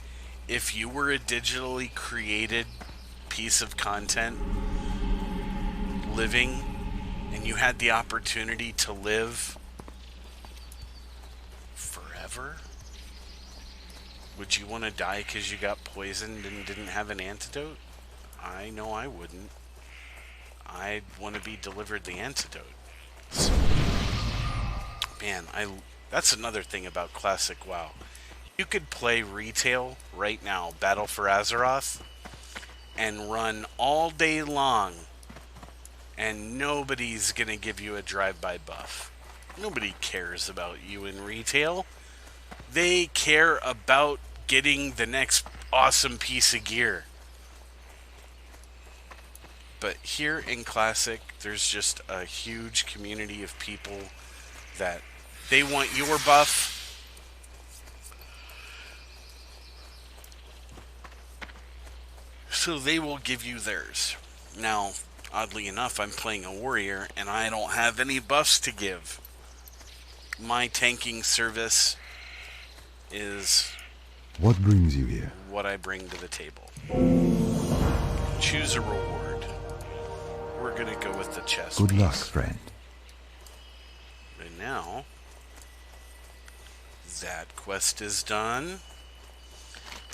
if you were a digitally created piece of content living and you had the opportunity to live forever, would you want to die because you got poisoned and didn't have an antidote? I know I wouldn't. I'd want to be delivered the antidote. So, man, that's another thing about classic WoW. You could play retail right now, Battle for Azeroth, and run all day long, and nobody's gonna give you a drive-by buff. Nobody cares about you in retail. They care about getting the next awesome piece of gear. But here in Classic, there's just a huge community of people that they want your buff. So they will give you theirs. Now, oddly enough, I'm playing a warrior and I don't have any buffs to give. My tanking service is What brings you here? what I bring to the table. Choose a reward. We're gonna go with the chest Good piece. luck, friend. And now, that quest is done.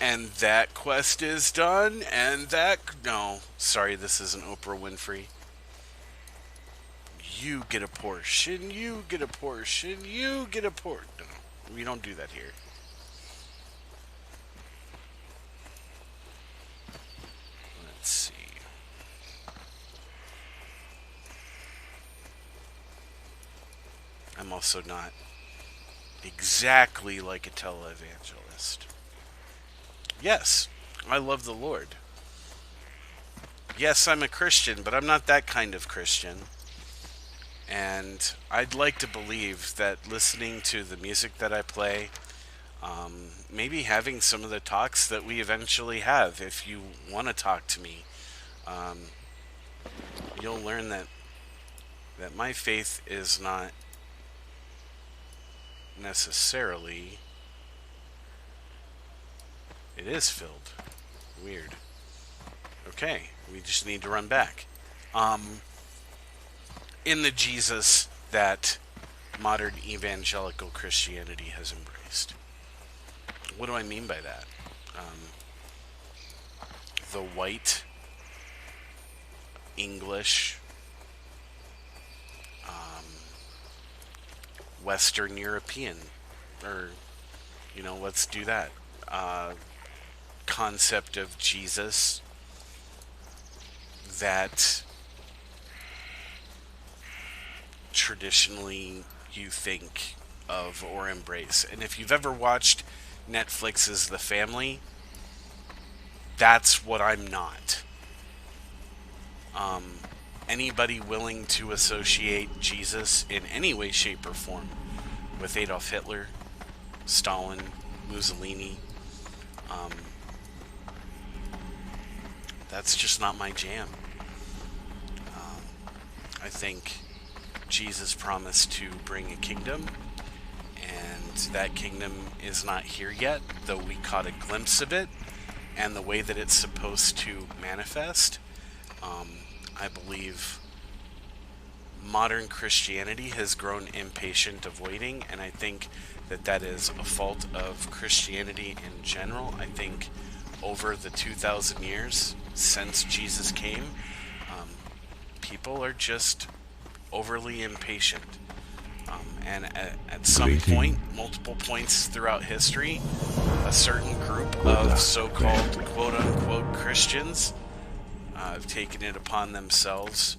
And that quest is done. And that... No, sorry, this isn't Oprah Winfrey. You get a portion, you get a portion, you get a portion. No, we don't do that here. Let's see. I'm also not exactly like a televangelist. Yes, I love the Lord. Yes, I'm a Christian, but I'm not that kind of Christian. And I'd like to believe that listening to the music that I play, maybe having some of the talks that we eventually have, if you want to talk to me, you'll learn that my faith is not necessarily... It is filled. Weird. Okay, we just need to run back. In the Jesus that modern evangelical Christianity has embraced. What do I mean by that? The white, English, Western European, or, you know, let's do that. Concept of Jesus that traditionally you think of or embrace. And if you've ever watched Netflix's The Family, that's what I'm not. Anybody willing to associate Jesus in any way, shape, or form with Adolf Hitler, Stalin, Mussolini, that's just not my jam. I think Jesus promised to bring a kingdom, and that kingdom is not here yet, though we caught a glimpse of it, and the way that it's supposed to manifest. I believe modern Christianity has grown impatient of waiting, and I think that that is a fault of Christianity in general. I think over the 2,000 years since Jesus came, people are just overly impatient. And at some point, multiple points throughout history, a certain group of so-called quote-unquote Christians have taken it upon themselves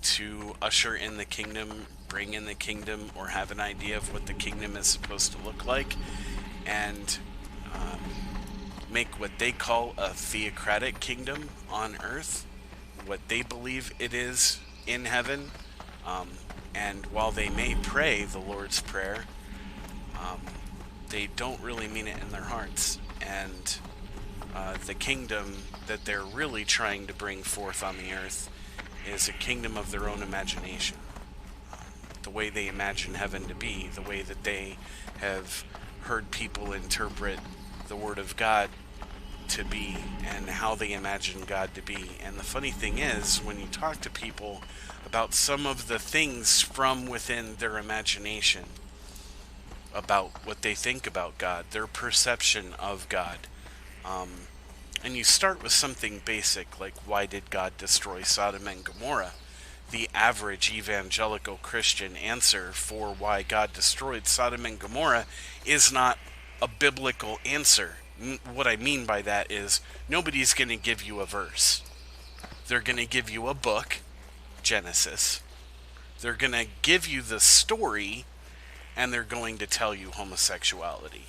to usher in the kingdom, bring in the kingdom, or have an idea of what the kingdom is supposed to look like, and make what they call a theocratic kingdom on earth, what they believe it is in heaven. And while they may pray the Lord's Prayer, they don't really mean it in their hearts. And the kingdom that they're really trying to bring forth on the earth is a kingdom of their own imagination. The way they imagine heaven to be, the way that they have heard people interpret the Word of God to be, and how they imagine God to be. And the funny thing is, when you talk to people about some of the things from within their imagination, about what they think about God, their perception of God, and you start with something basic like, why did God destroy Sodom and Gomorrah? The average evangelical Christian answer for why God destroyed Sodom and Gomorrah is not a biblical answer. What I mean by that is, nobody's going to give you a verse. They're going to give you a book, Genesis. They're going to give you the story, and they're going to tell you homosexuality.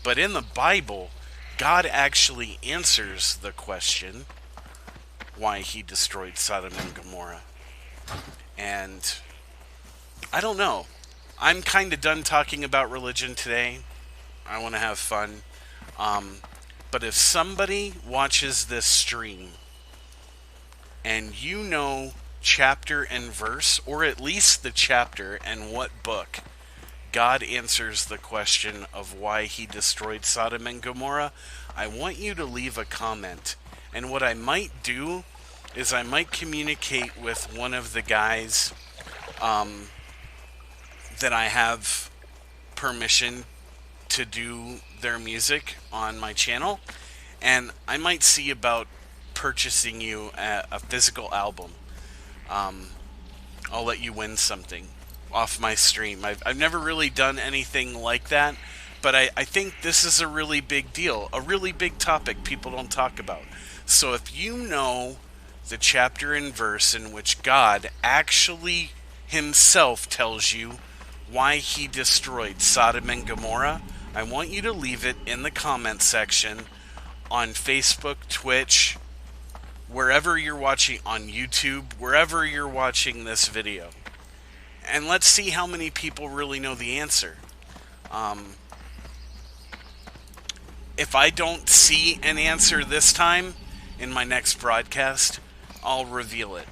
But in the Bible, God actually answers the question why he destroyed Sodom and Gomorrah. And I don't know. I'm kind of done talking about religion today. I want to have fun. But if somebody watches this stream and you know chapter and verse, or at least the chapter and what book God answers the question of why he destroyed Sodom and Gomorrah, I want you to leave a comment. And what I might do is I might communicate with one of the guys that I have permission to do their music on my channel, and I might see about purchasing you a physical album. I'll let you win something off my stream. I've never really done anything like that, but I think this is a really big deal, a really big topic people don't talk about. So if you know the chapter and verse in which God actually himself tells you why he destroyed Sodom and Gomorrah, I want you to leave it in the comment section on Facebook, Twitch, wherever you're watching, on YouTube, wherever you're watching this video. And let's see how many people really know the answer. If I don't see an answer this time, in my next broadcast, I'll reveal it.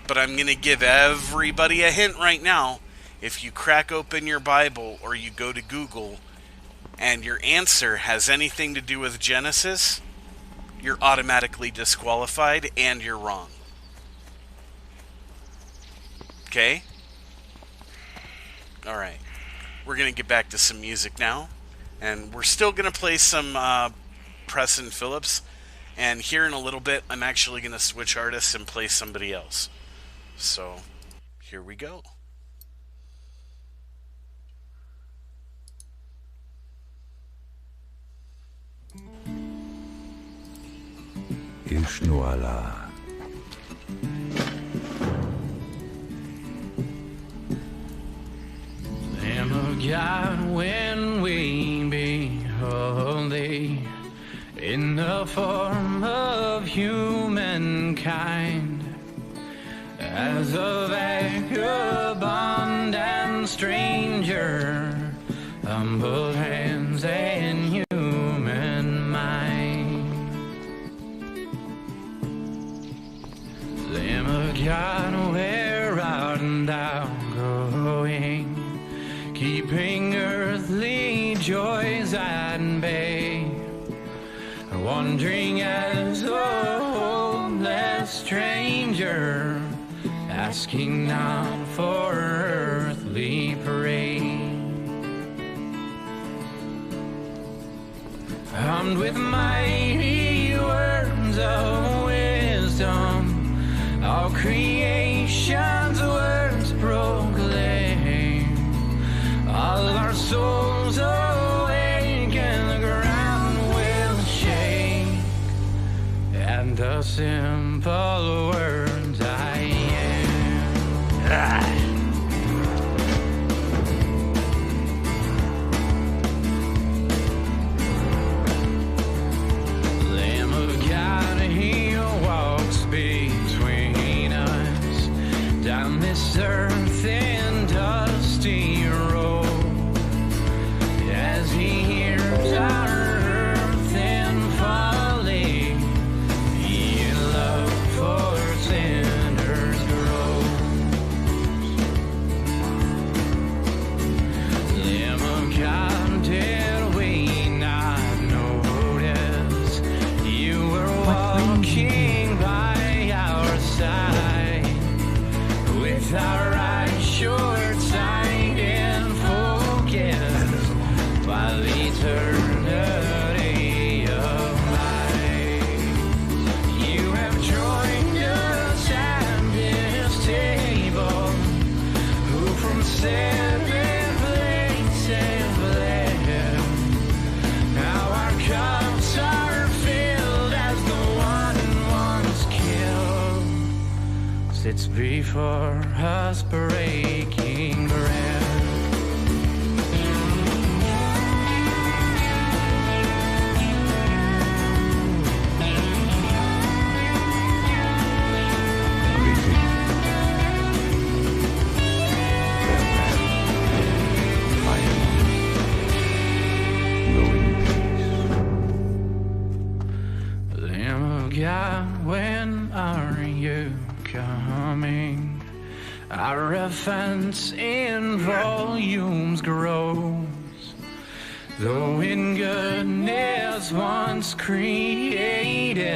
But I'm going to give everybody a hint right now. If you crack open your Bible or you go to Google and your answer has anything to do with Genesis, you're automatically disqualified and you're wrong. Okay? Alright. We're going to get back to some music now. And we're still going to play some Preston Phillips. And here in a little bit, I'm actually going to switch artists and play somebody else. So, here we go. ישנו עלה. Lamb of God, when we behold thee in the form of humankind, as a vagabond and stranger, humble hands and human mind. Lamb of God, where art thou going, keeping earthly joys at bay, wandering as a hopeless stranger, asking not for earthly praise. Armed with mighty words of wisdom, all creation's words proclaim, all our souls await and the simple words I am. Lamb of God, he walks between us down this earth and dusty road as he hears our earth and folly. In love for sinners grows. Lamb of God, did we not notice you were walking by our side with our eyes short sighted and focused while eternity of life. You have joined us at this table, who from seven places left. Now our cups are filled as the one once killed sits before us breaking bread. Greeting. Farewell. Go in peace. Lamb of God, when are you coming? Our offense in volumes grows, though in goodness once created,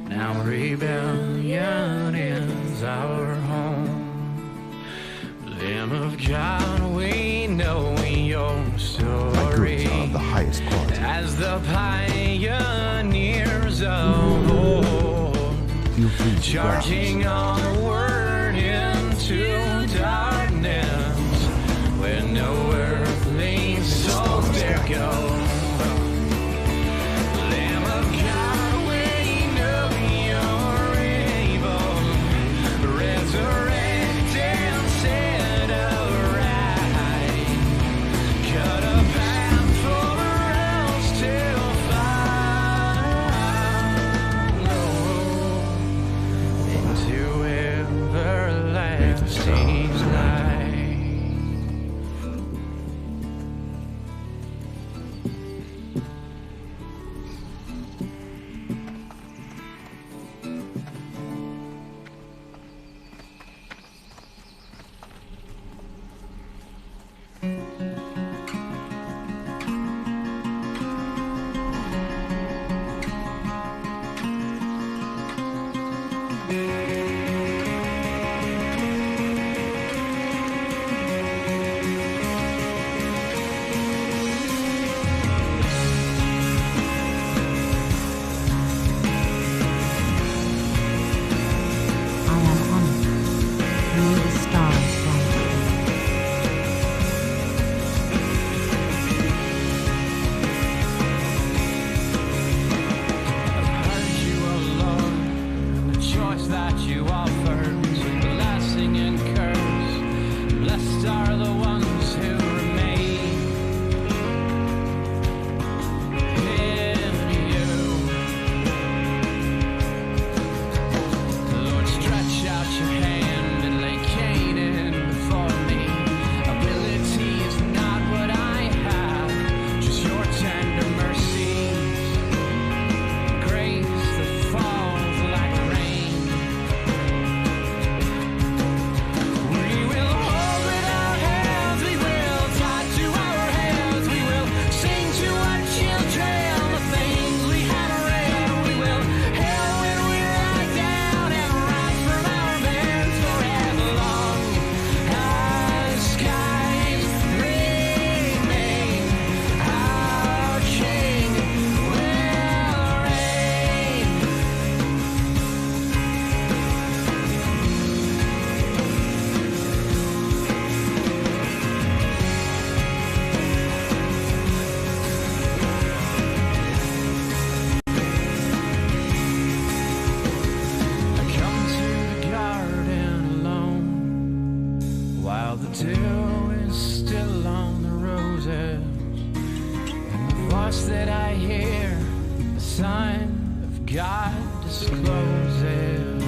now rebellion is our home. Lamb of God, we know your My goods story are of the highest quality. as the pioneers of old, Feel free to charging browse. onward into darkness where no earthly souls dare go. Lamb of God, we know you're able, resurrect and set right, cut a path for us to follow into everlasting life. I am honored. Through the stars bright. I've heard you, O Lord, the choice that you offered, blessing and curse. Blessed are the ones who remain in you. Lord, stretch out your hand and lay Canaan before me. Ability is not what I have, just your tender mercies. Grace that falls like rain. God discloses.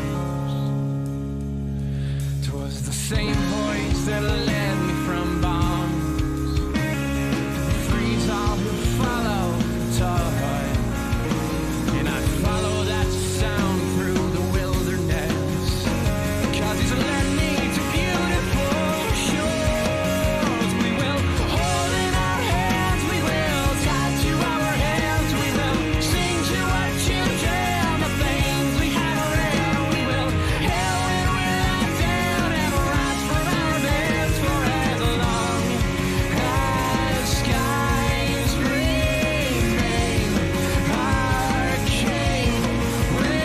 'Twas the same voice that led me from bonds, frees all who follow the tide, and I follow that sound through the wilderness, 'cause he's led me to beautiful shores. We will hold in our hands, we will tie to our hands, we will sing to our children the things we have read. We will hail when we're lie down and rise from our beds for as long as skies remain. Our King will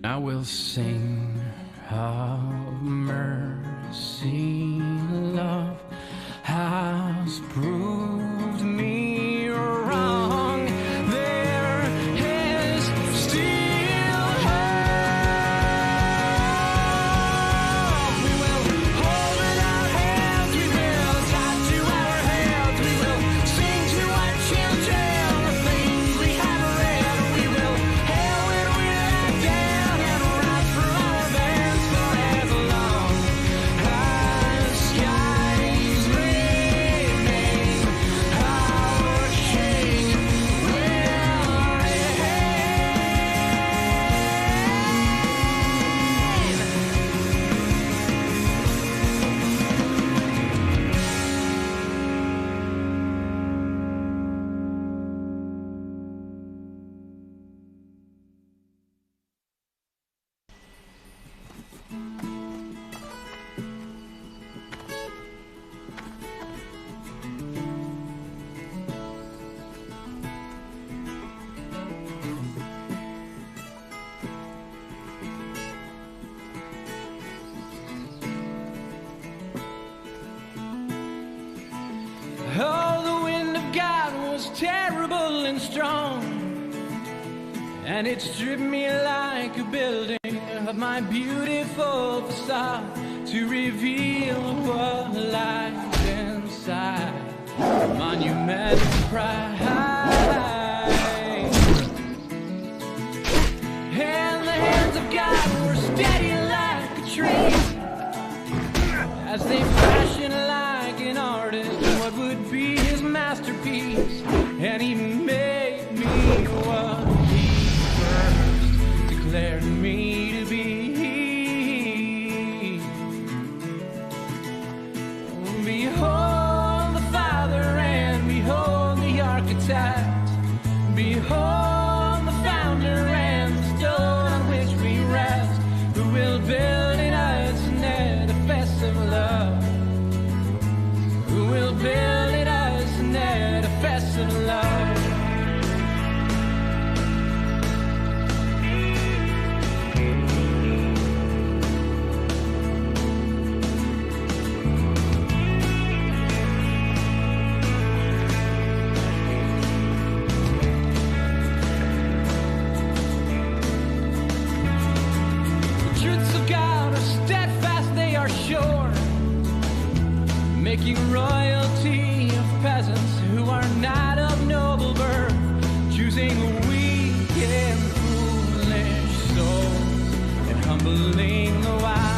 I will sing of mercy, love has proved me wrong. There is still hope. We will hold in our hands, we will tie to our hands, we will sing to our children the things we have read. We will hail when we lie down and rise from our beds for as long as skies remain. Our King will Oh, the wind of God was terrible and strong, and it stripped me like a building of my beautiful facade to reveal what lies inside. Monument pride. And the hands of God were steady like a tree, as they fashion like an artist what would be his masterpiece. And he made me what he first declared me to be. Behold the Father and behold the architect, behold the founder and the stone on which we rest, who will build in us an edifice of love, who will build in us an edifice of love. The truths of God are steadfast, they are sure, making royalty of peasants who are not of noble birth, choosing weak and foolish souls and humbling the wise.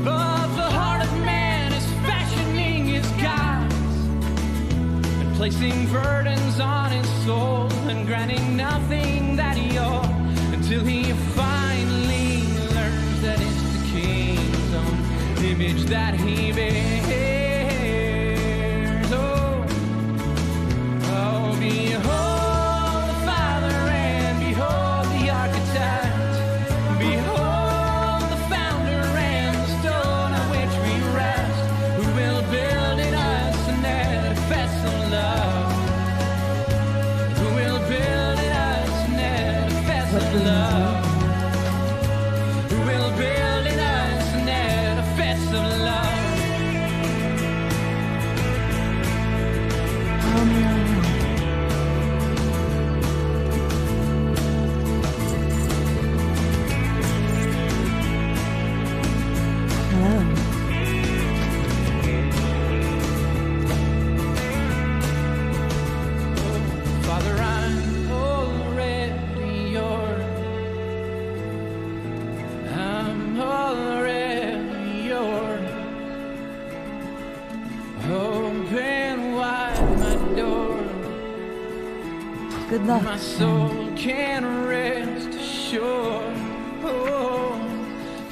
But the heart of man is fashioning his gods and placing burdens on his soul and granting nothing that he ought until he finally learns that it's the King's own image that he bears. Oh, oh, behold the Father and behold the architect, behold the founder and the stone on which we rest, who will build in us an edifice of love, who will build in us an edifice of love, who will build in us an edifice of love. Show me your hand. Hello. Father, I'm already yours. I'm already yours. Open wide my door. Good luck. My soul can rest assured. Oh,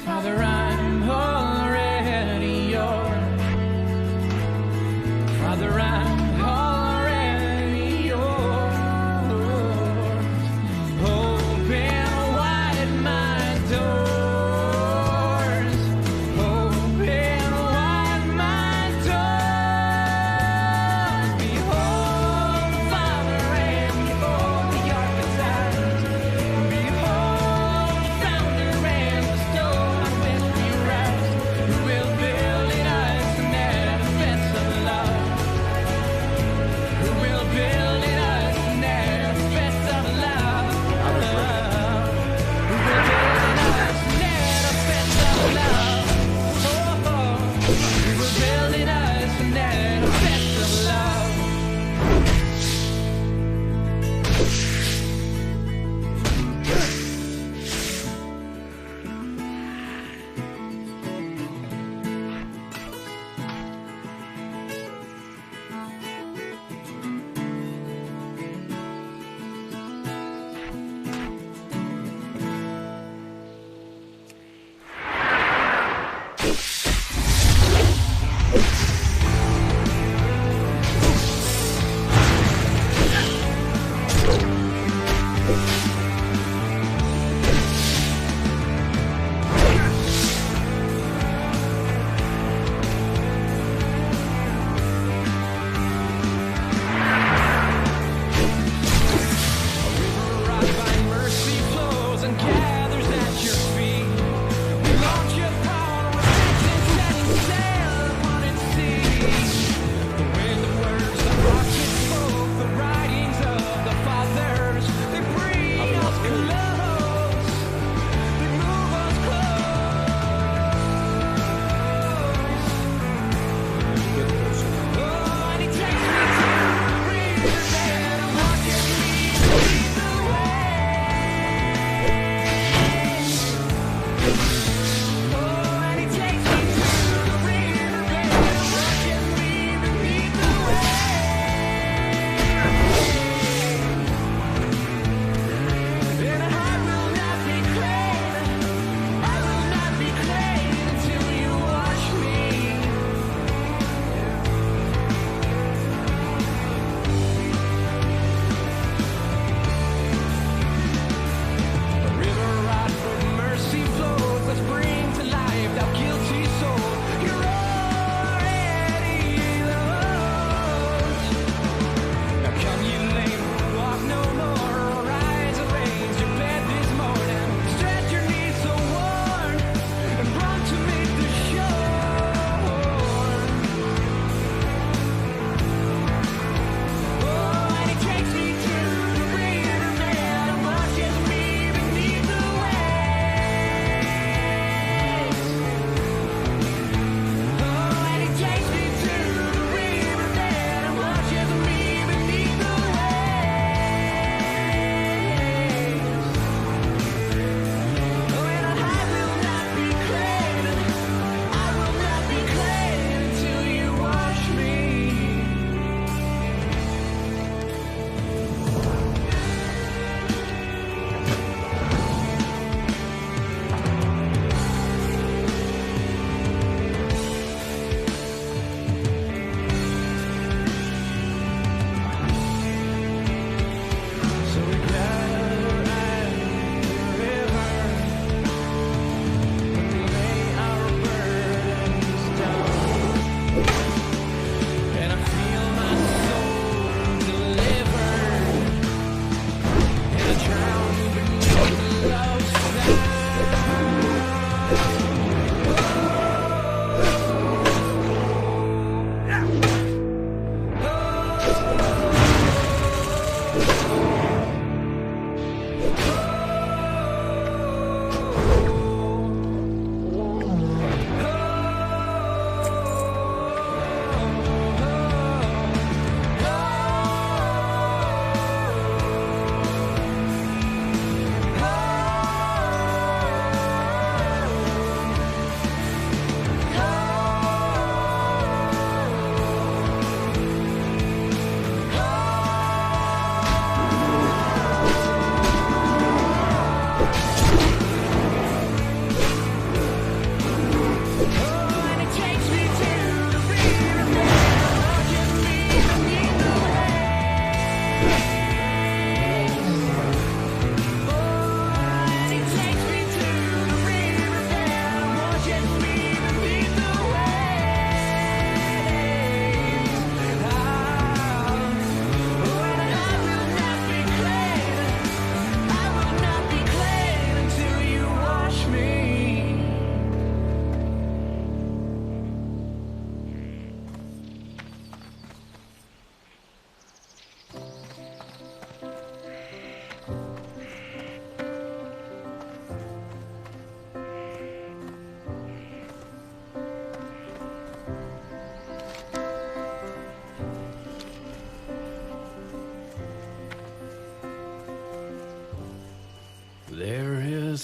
Father, I'm already yours. Father, I'm already yours. Open wide my doors. Open wide my doors. Behold the Father and behold the archetypes. Behold the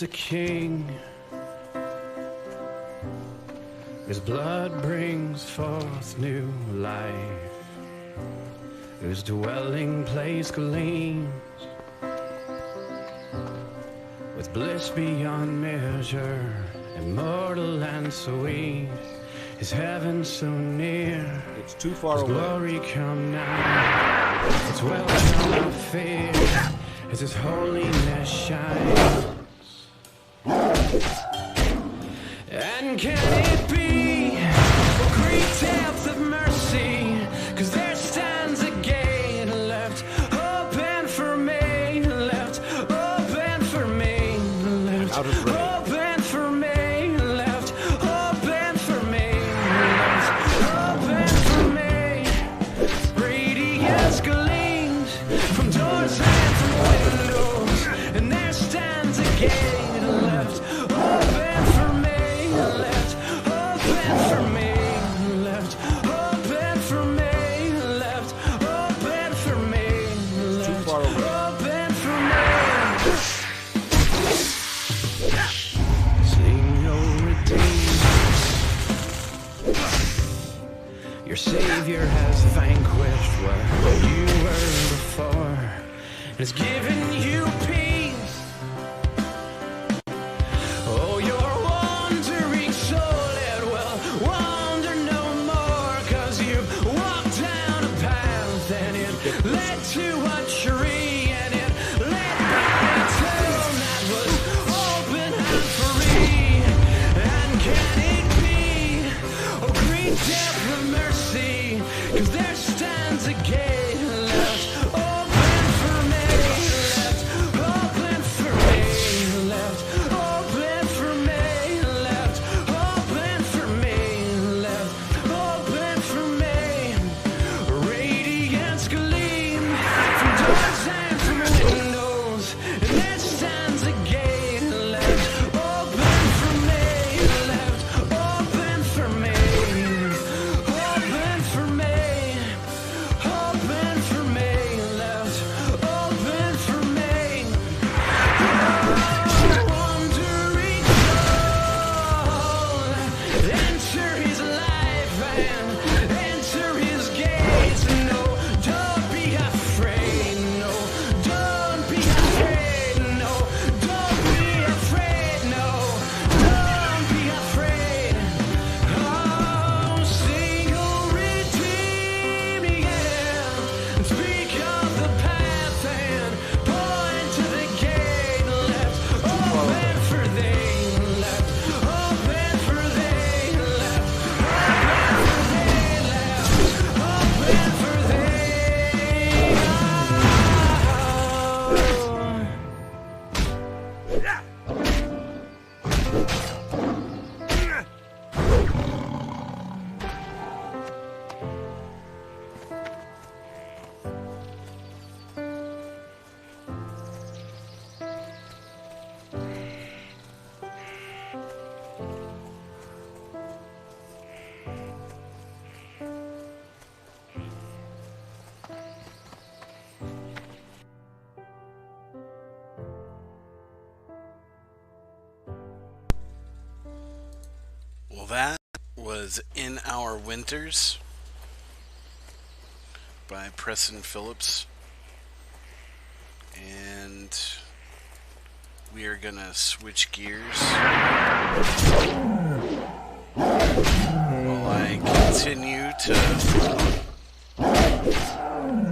a king. His blood brings forth new life. His dwelling place gleams with bliss beyond measure, immortal and sweet. His heaven so near, It's too far His away. glory come now. It's welcome our fear as His holiness shines. And can it be great depth of mercy? 'Cause there stands a gate left open for me, left open for me, left Out of range. open for me, left open for me, left open for me. Radiance gleams from doors and from windows, and there stands a gate left open for me, left open for me, left open for me, left open for me, left far away. open for me. Sing, O Redeemer, your Savior has vanquished what you were before, and has given you peace. Oh, your wandering soul, it will wander no more, 'cause you've walked down a path and it led to a tree, and it led by a tomb that was open and free. And can it be, oh great depth of mercy, 'cause there stands a gate left open for me, left open for me, left open for me, left open for me, left open for me. Radiance gleam from doors and from windows, and there stands a gate left open for me, left open for me, open for me, open for me, left open for me. Wandering soul, enter His life and enter His gates. No, don't be afraid. No, don't be afraid. No, don't be afraid. No, don't be afraid. Oh, sing, O redeeming, yeah. Speak of the path and point to the gate left open for thee, left open for thee, left open for thee, left open for thee. Well, that was In Our Winters by Preston Phillips. And we are going to switch gears while I continue to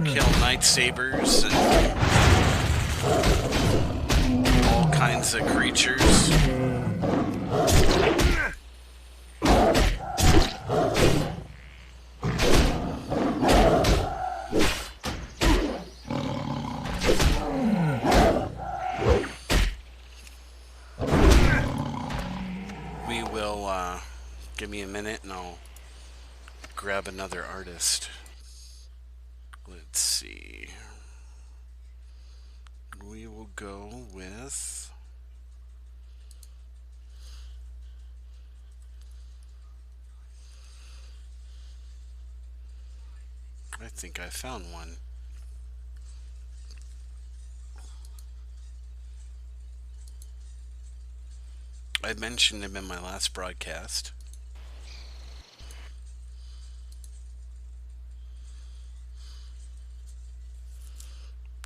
kill night sabers and all kinds of creatures. We will, give me a minute and I'll grab another artist. Let's see. We will go with... I think I found one. I mentioned him in my last broadcast.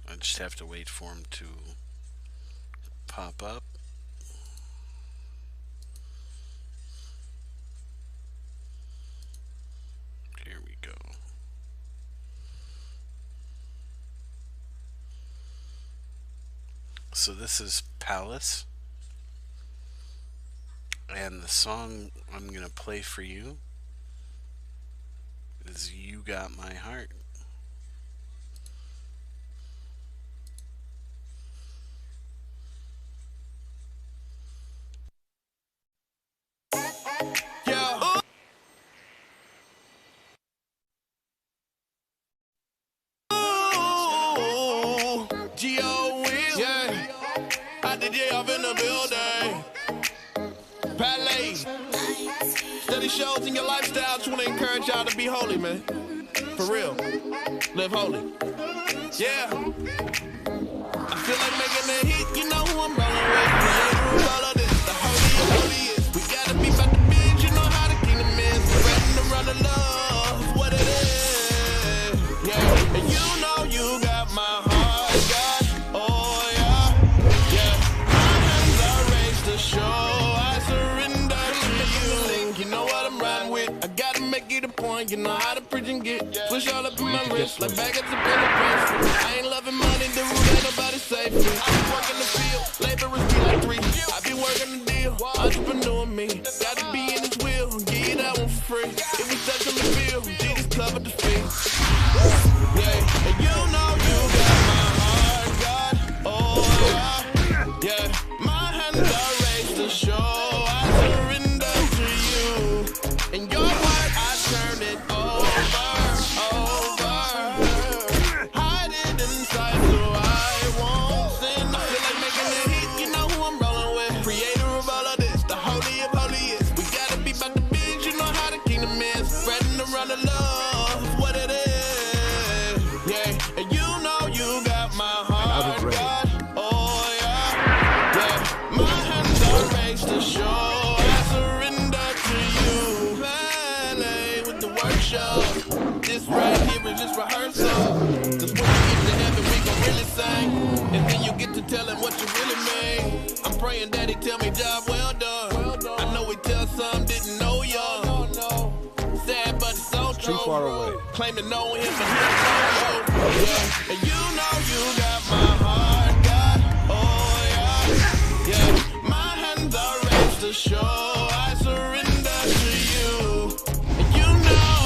I just have to wait for him to pop up. Here we go. So this is Palace. And the song I'm going to play for you is You Got My Heart. G.O. Will. Yeah. Out the jail, I'm in the building. Palais. Study shows in your lifestyle. Just want to encourage y'all to be holy, man. For real. Live holy. Yeah. I feel like making a hit. You know who I'm rolling with. Creator of all of this. The holiest. We gotta be about the biz. You know how the kingdom is. Spreading around the love. What it is. Yeah. And you know you got my heart. You know how to preach and get push all up in my wrist like back at the press. I ain't loving money, the root ain't nobody safe. I be working the field, laborers be like 3. I be working the deal, entrepreneur me. Gotta be in his will, give you that one for free. If we touch on the field, Jesus covered the fee. Yeah, and you know you got my heart, God. Oh yeah, my hands are raised to show I surrender to you. And your word I turn it over. Hide it inside so I won't sin. I feel like making a hit, you know who I'm rolling with. Creator of all of this, the holy of holiest. We gotta be about the biz, you know how the kingdom is. Spreading around the love, what it is. Yeah, and you know you got my heart, God. Oh yeah, yeah. My hands are raised to show I surrender to you. Ballet with the workshop. This right here is just rehearsal. Cause when you get to heaven, we gon' really sing. And then you get to tell him what you really mean. I'm praying that he tell me job well done. I know he tell some didn't know y'all. Sad but it's so true. Too far away. Claim to know him but he don't know you. Yeah. And you know you got my heart, God. Oh yeah, yeah. My hands are raised to show I surrender to you. And you know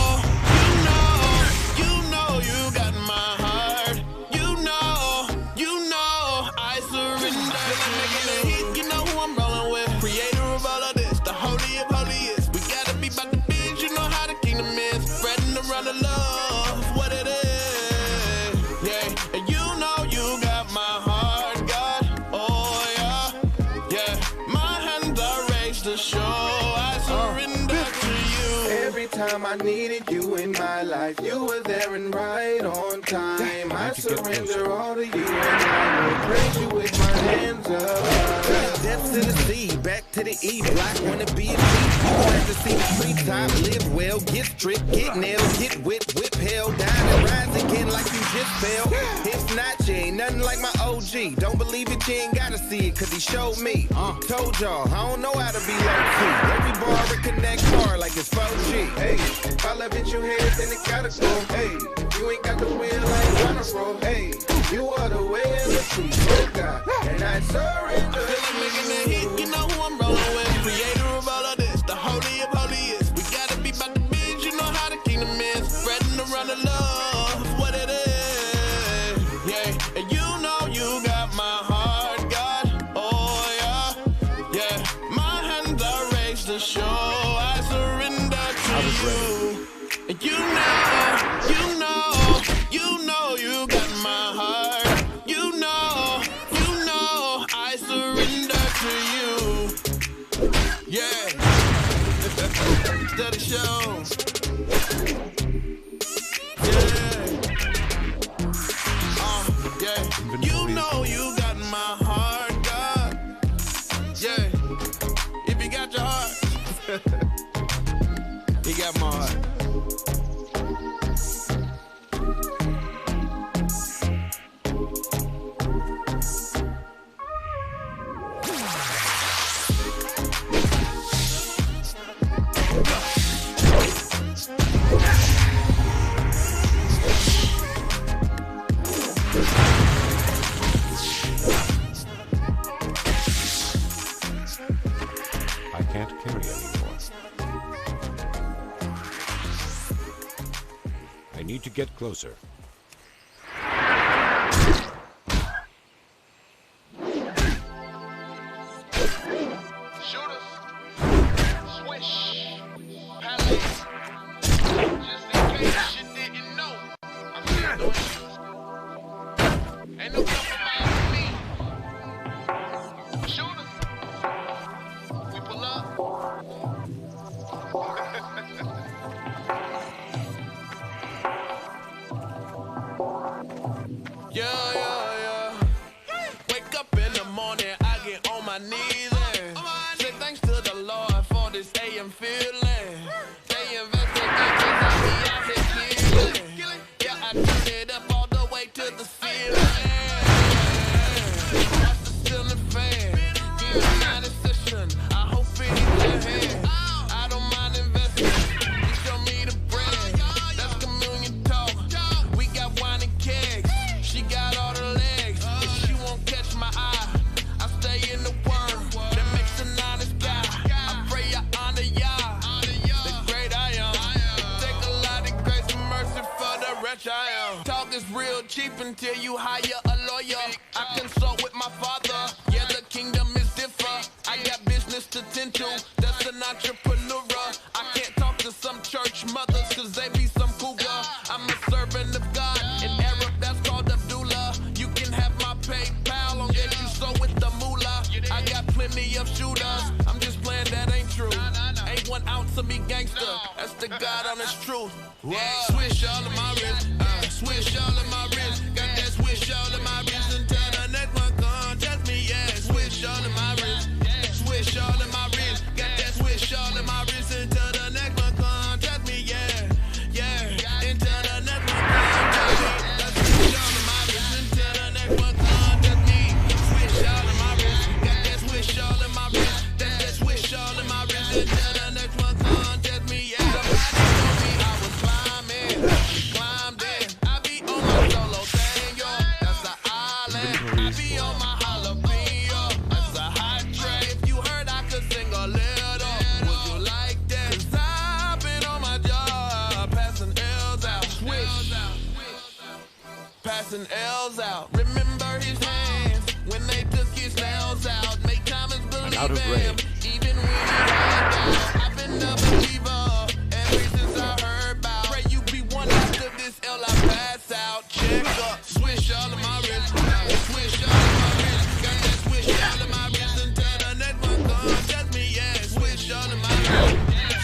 you got my heart. You know I surrender to you. You know who I'm rolling with. Creator of all of this, the holy of holiest. We gotta be about the biz, you know how the kingdom is. Spreading around the love, what it is. Yeah, and you know you got my heart, God. Oh yeah, yeah. My hands are raised to show I surrender to you. Every time I needed you in my life, you were there and right on time. I surrender all to you and I will praise you with my hands up. Depths to the sea, back to the E block. Wanna be a thief, you want to see the treetop. Live well, get stripped, get nailed, get whipped, whip held down and rise again like you just fell. If not, you ain't nothing like my OG. Don't believe it, you ain't gotta see it, cause he showed me. Told y'all, I don't know how to be low key. Every bar it connect hard like it's 4G. Hey, if I love it, you head, then it gotta go. Hey, you ain't got the wheel, I ain't gonna roll. Hey, you are the way and the truth, oh God, and I surrender. I feel like making a hit, you know who I'm rolling with. Creator of all of this, the holy of holiest. We gotta be about the biz, you know how the kingdom is. Spreading around the love, what it is. Yeah, and you know you got my heart, God. Oh yeah, yeah. My hands are raised to show I surrender to you. And you know you got my heart. You know I surrender to you. I can't carry anymore. I need to get closer. Wake up in the morning, I get on my knees and say thanks to the Lord for this AM feeling. They invested I be out here killing. Yeah, I turned it up all the way to the ceiling. Watch the ceiling fan. Give me an session. I hope it is your hand. I don't mind investing. You show me the brand. That's communion talk. We got wine and kegs. She got all the legs. If she won't catch my eye, I stay in the word. That makes an honest guy. I pray I honor y'all. The great I am. Take a lot of grace and mercy for the wretch I am. Talk is real cheap until you hire a lawyer. I consult with my father. Yeah, the kingdom is different. I got business to tend to. That's an entrepreneur. I can't talk to some church mothers cause they be some cougar. I'm a servant of God. In Arab, that's called Abdullah. You can have my PayPal on get you so with the moolah. I got plenty of shooters. I'm just playing, that ain't true. Ain't 1 ounce of me gangster. That's the God honest truth. Swish all of my wrist. Swish all of my wrist. Got that swish all of my wrist until the next one contest me. Yeah, swish all of my wrist. Swish all of my wrist. Got that swish all of my wrist until the next one contest me. Yeah, yeah. Until the next one contest me. That's swish all of my wrist until the next one contest me. Swish all of my wrist. Got that swish all of my wrist. That's that swish all of my wrist until the next one contest me. Yeah. Somebody told me I was climbing. Climbed in. I be on my solo thing, yo. That's an island. I be on my jalapeno. That's a hot track. If you heard I could sing a little, would you like that? 'Cause I've been on my job, passing L's out. Swish. Passing L's out. Remember his hands when they took his nails out. Make Thomas believe out of him, range. even when he had doubt. I've been a believer ever since I heard about. Pray you be one after this L I pass out. Check up, swish all of my wrist. Swish all of my wrist. Got that swish all of my wrist until the next one comes. That's me, yeah. Swish all of my wrist.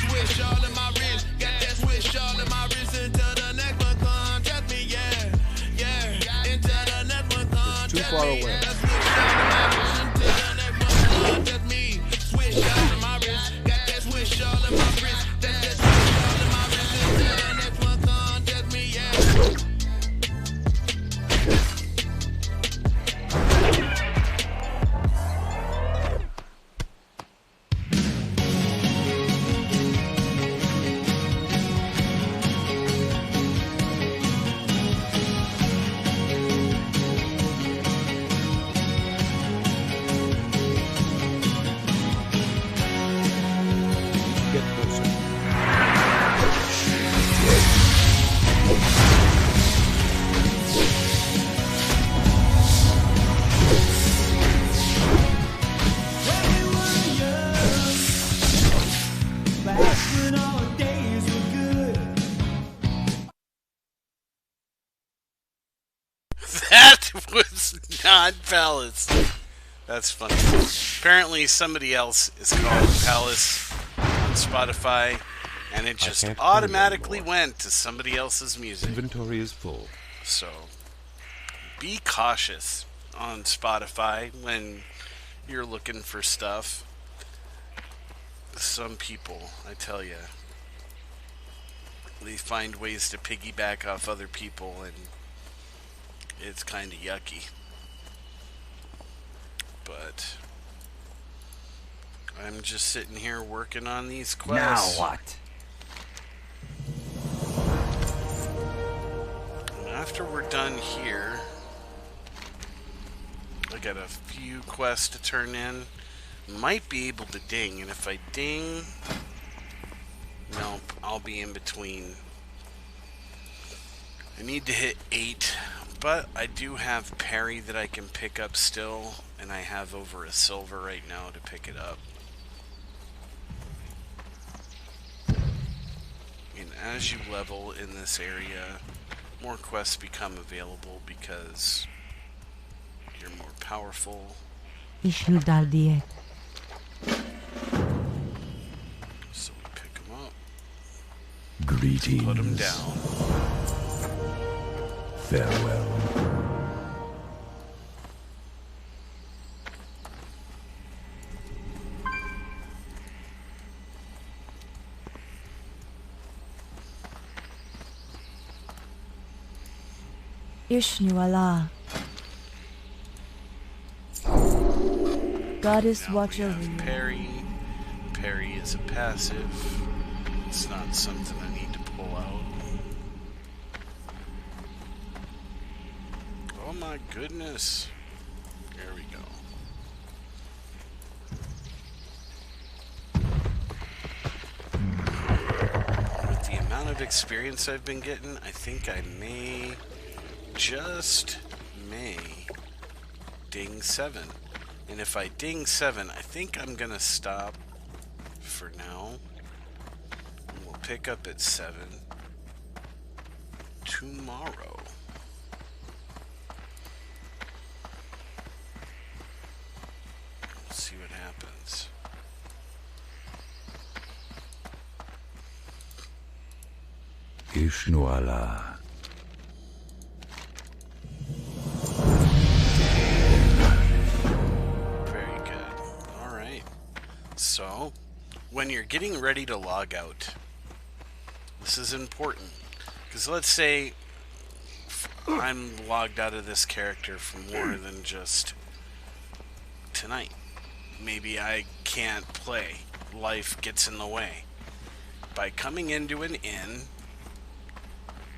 Swish all of my wrist. Got that swish all of my wrist until the next one comes. That's me, yeah. Yeah. Until the next one comes. Too far away. Swish all of my wrist until the next one comes. That's me. Swish all of my wrist. Got that swish all of my wrist. That's that swish all of my wrist until the next one comes. That's me, yeah. Get closer. That was not Palace. That's funny. Apparently somebody else is called Palace on Spotify, and it just can't hear you automatically anymore. went to somebody else's music. Inventory is full. So be cautious on Spotify when you're looking for stuff. Some people, I tell you, they find ways to piggyback off other people, and it's kind of yucky. But I'm just sitting here working on these quests. Now what? And after we're done here, I got a few quests to turn in. Might be able to ding, and if I ding... Nope, I'll be in between. I need to hit 8, but I do have parry that I can pick up still, and I have over a silver right now to pick it up. And as you level in this area, more quests become available because you're more powerful. Issue Dardiet. So we pick them up, Greetings. put them down. Farewell. Ishniwala. Goddess Now watch we over have you. parry. Parry is a passive. It's not something I need to pull out. Oh my goodness. There we go. With the amount of experience I've been getting, I think I may, just may, ding 7. And if I ding 7, I think I'm gonna stop for now. And we'll pick up at 7 tomorrow. Let's see what happens. Ishnuala. Very good. Alright. So, when you're getting ready to log out, this is important. Because let's say I'm logged out of this character for more than just tonight. Maybe I can't play. Life gets in the way. By coming into an inn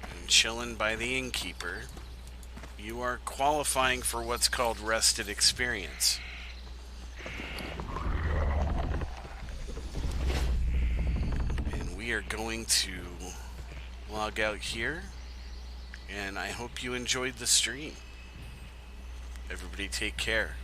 and chilling by the innkeeper, you are qualifying for what's called rested experience. And we are going to log out here, and I hope you enjoyed the stream. Everybody take care.